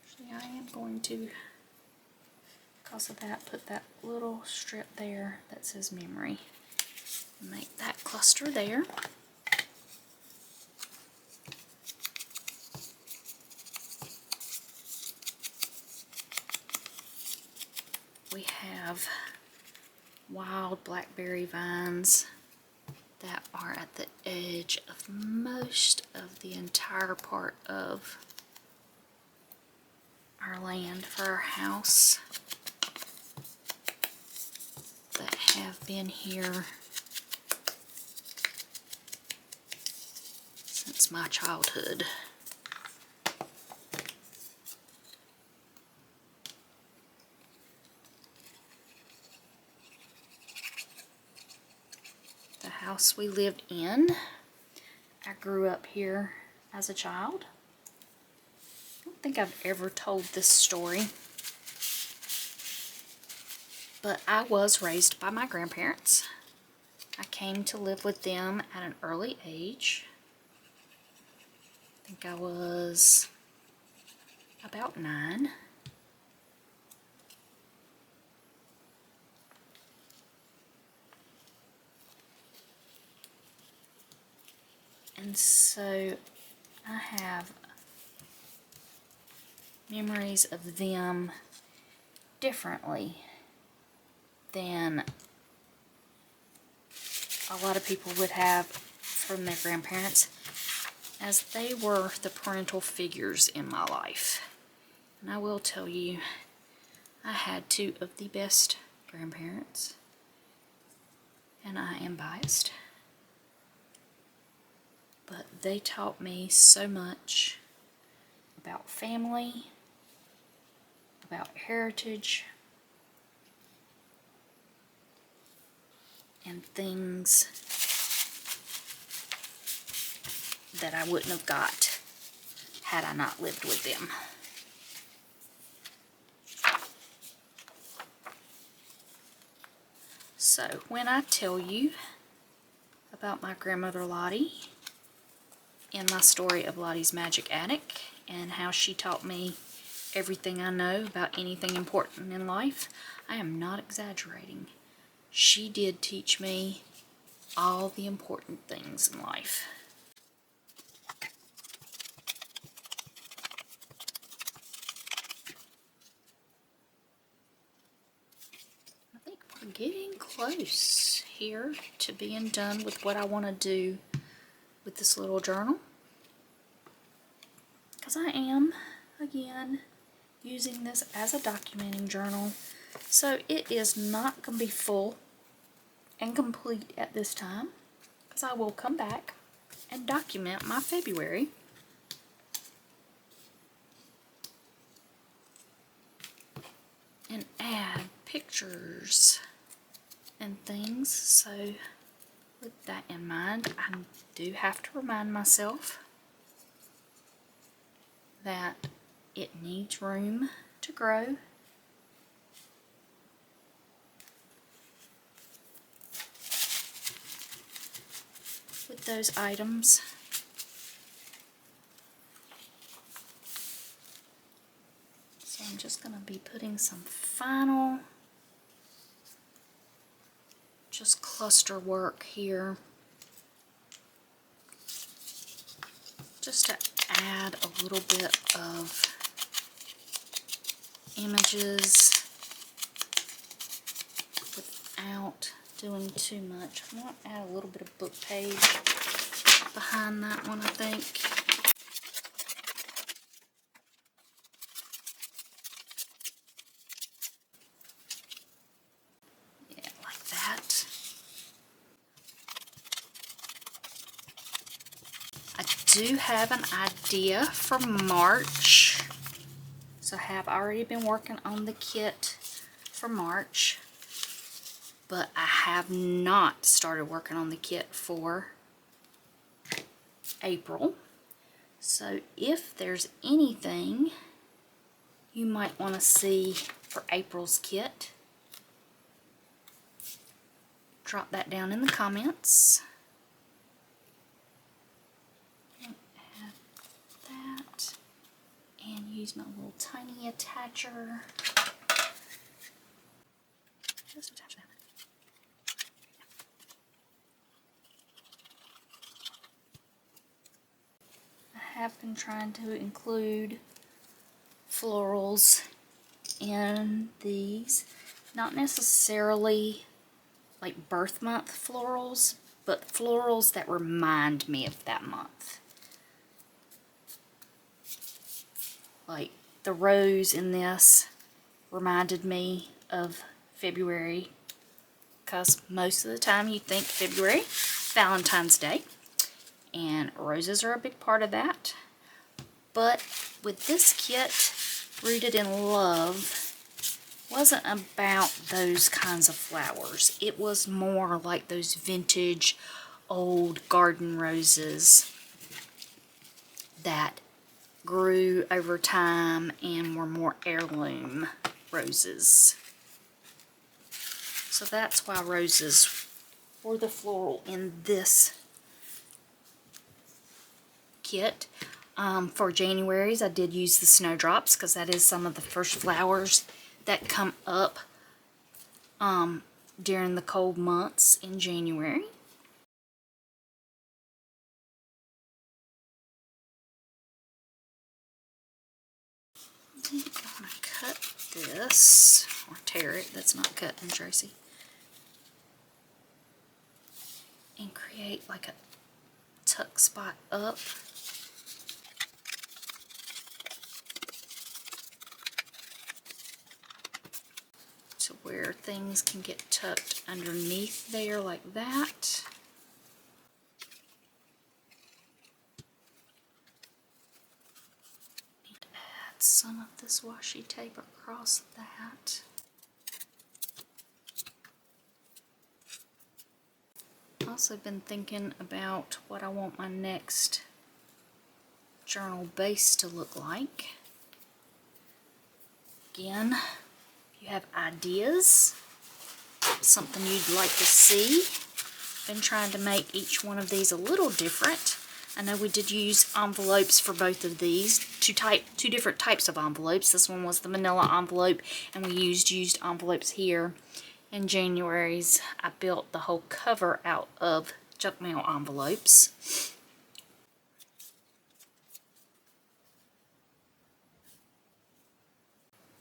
Actually, I am going to, because of that, put that little strip there that says memory. Make that cluster there. We have wild blackberry vines that are at the edge of most of the entire part of our land for our house that have been here since my childhood. The house we lived in, I grew up here as a child. I don't think I've ever told this story, but I was raised by my grandparents. I came to live with them at an early age. I think I was about 9. And so I have memories of them differently than a lot of people would have from their grandparents, as they were the parental figures in my life. And I will tell you, I had 2 of the best grandparents, and I am biased. But they taught me so much about family, about heritage, and things that I wouldn't have got had I not lived with them. So when I tell you about my grandmother Lottie in my story of Lottie's Magic Attic and how she taught me everything I know about anything important in life, I am not exaggerating. She did teach me all the important things in life. I think we're getting close here to being done with what I want to do with this little journal, because I am, again, using this as a documenting journal, so it is not going to be full and complete at this time, because I will come back and document my February. And add pictures and things. So with that in mind, I do have to remind myself that it needs room to grow. with those items. So I'm just going to be putting some final just cluster work here, just to add a little bit of images without doing too much. I'm going to add a little bit of book page behind that one, I think. Yeah, like that. I do have an idea for March. So I have already been working on the kit for March, but I have not started working on the kit for April. So if there's anything you might want to see for April's kit, drop that down in the comments. And add that, and use my little tiny attacher. Just attach that. I have been trying to include florals in these, not necessarily like birth month florals, but florals that remind me of that month. Like the rose in this reminded me of February, because most of the time you think February, Valentine's Day, and roses are a big part of that. But with this kit, Rooted in Love, wasn't about those kinds of flowers. It was more like those vintage old garden roses that grew over time and were more heirloom roses. So that's why roses were the floral in this kit. For January's, I did use the snowdrops because that is some of the first flowers that come up during the cold months in January. I'm going to cut this, or tear it, that's not cutting, Tracy, and create like a tuck spot up. To where things can get tucked underneath there like that. Need to add some of this washi tape across that. Also been thinking about what I want my next journal base to look like. Again, if you have ideas, something you'd like to see, been trying to make each one of these a little different. I know we did use envelopes for both of these, two different types of envelopes. This one was the manila envelope, and we used envelopes here. In January's, I built the whole cover out of junk mail envelopes.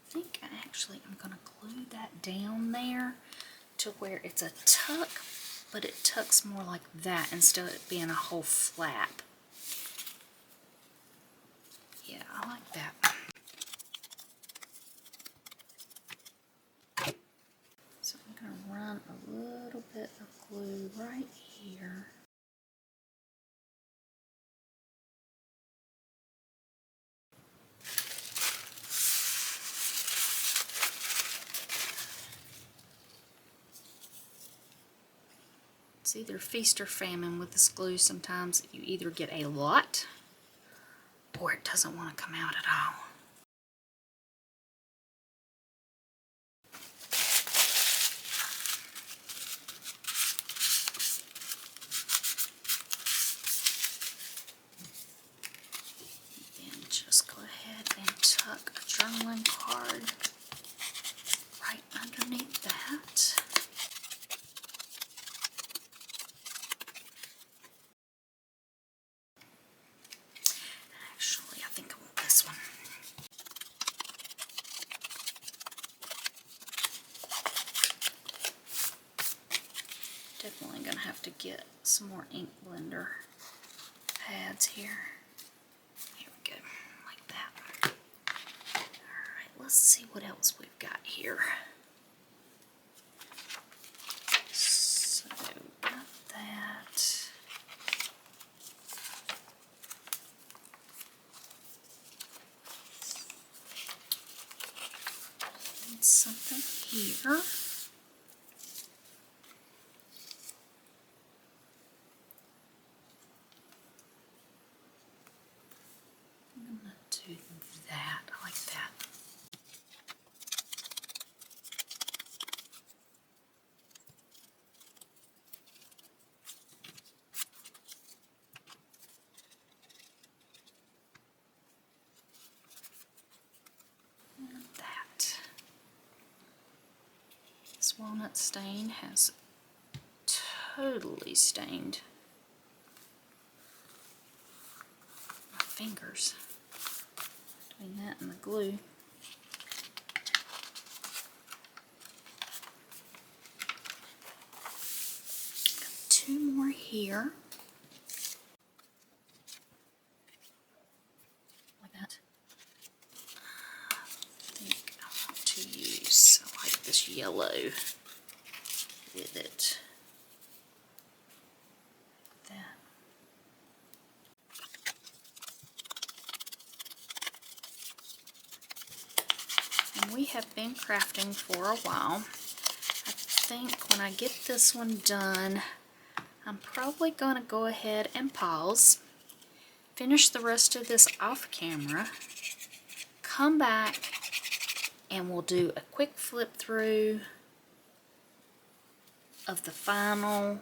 I think I actually am going to glue that down there to where it's a tuck, but it tucks more like that instead of it being a whole flap. Yeah, I like that. So I'm going to run a little bit of glue right here. It's either feast or famine with this glue. Sometimes you either get a lot or it doesn't want to come out at all. some more ink blender pads here. Here we go, like that. Alright, let's see what else we've got here. So, got that. Need something here. Do that. I like that. And that. This walnut stain has totally stained my fingers. Between that and the glue. Got two more here. Like that. I think I want to use, I like this yellow with it. That. We have been crafting for a while. I think when I get this one done, I'm probably going to go ahead and pause, finish the rest of this off camera, come back, and we'll do a quick flip through of the final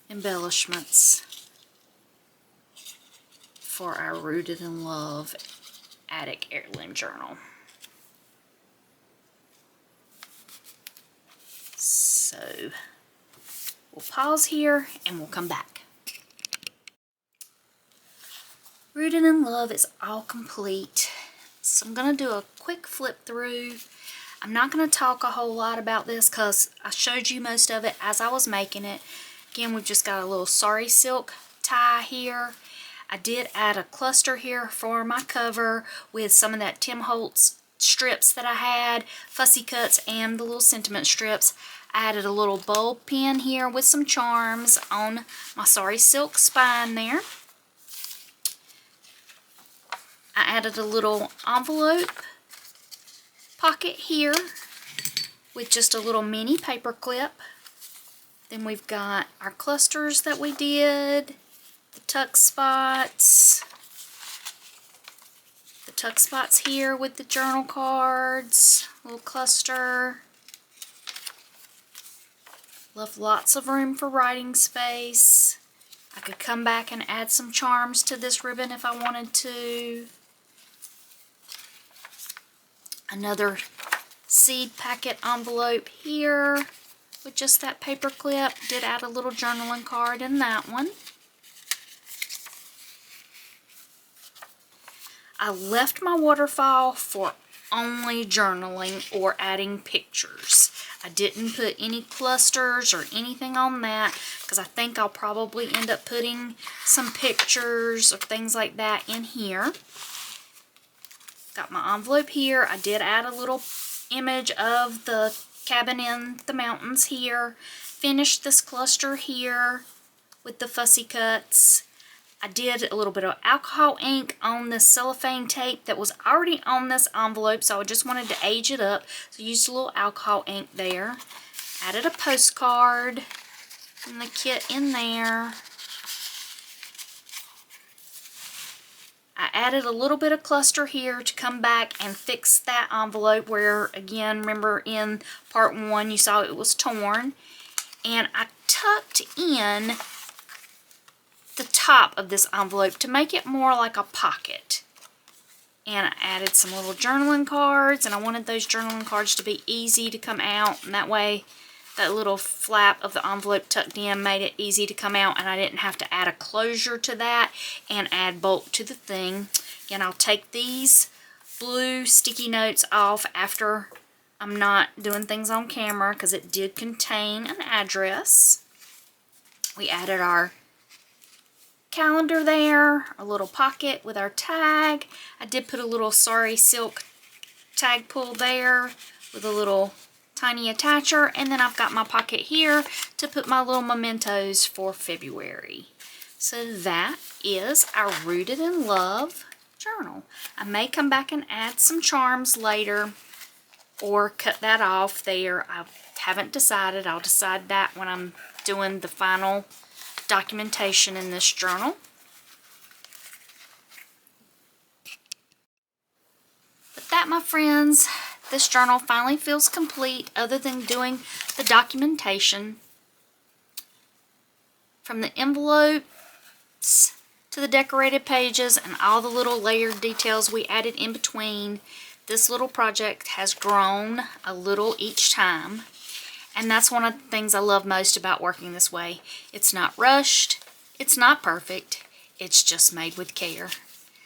embellishments for our Rooted in Love Attic Heirloom Journal. So we'll pause here and we'll come back. Rooted in Love is all complete. So I'm going to do a quick flip through. I'm not going to talk a whole lot about this because I showed you most of it as I was making it. Again, we've just got a little sari silk tie here. I did add a cluster here for my cover with some of that Tim Holtz strips that I had, fussy cuts, and the little sentiment strips. I added a little bulb pin here with some charms on my sari silk spine there. I added a little envelope pocket here with just a little mini paper clip. Then we've got our clusters that we did, the tuck spots here with the journal cards, little cluster. Left lots of room for writing space. I could come back and add some charms to this ribbon if I wanted to. Another seed packet envelope here with just that paper clip. Did add a little journaling card in that one. I left my waterfall for only journaling or adding pictures. I didn't put any clusters or anything on that because I think I'll probably end up putting some pictures or things like that in here. Got my envelope here. I did add a little image of the cabin in the mountains here. Finished this cluster here with the fussy cuts. I did a little bit of alcohol ink on this cellophane tape that was already on this envelope, so I just wanted to age it up. So I used a little alcohol ink there. Added a postcard in the kit in there. I added a little bit of cluster here to come back and fix that envelope where, again, remember in part 1 you saw it was torn. And I tucked in the top of this envelope to make it more like a pocket. And I added some little journaling cards, and I wanted those journaling cards to be easy to come out, and that way that little flap of the envelope tucked in made it easy to come out, and I didn't have to add a closure to that and add bulk to the thing. Again, I'll take these blue sticky notes off after I'm not doing things on camera because it did contain an address. We added our calendar there, a little pocket with our tag. I did put a little sari silk tag pull there with a little tiny attacher, and then I've got my pocket here to put my little mementos for February. So that is our Rooted in Love journal. I may come back and add some charms later or cut that off there. I haven't decided. I'll decide that when I'm doing the final documentation in this journal. But that, my friends, this journal finally feels complete, other than doing the documentation. From the envelopes to the decorated pages and all the little layered details we added in between, this little project has grown a little each time. And that's one of the things I love most about working this way. It's not rushed, it's not perfect, it's just made with care.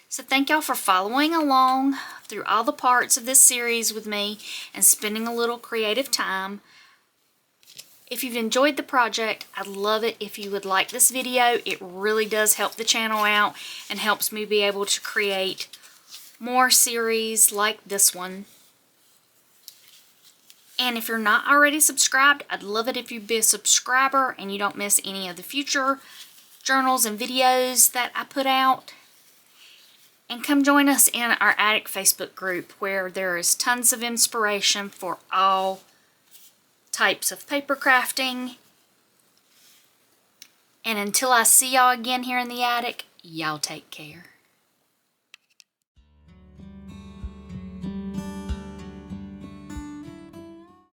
So thank y'all for following along through all the parts of this series with me and spending a little creative time. If you've enjoyed the project, I'd love it if you would like this video. It really does help the channel out and helps me be able to create more series like this one. And if you're not already subscribed, I'd love it if you'd be a subscriber and you don't miss any of the future journals and videos that I put out. And come join us in our Attic Facebook group, where there is tons of inspiration for all types of paper crafting. And until I see y'all again here in the attic, y'all take care.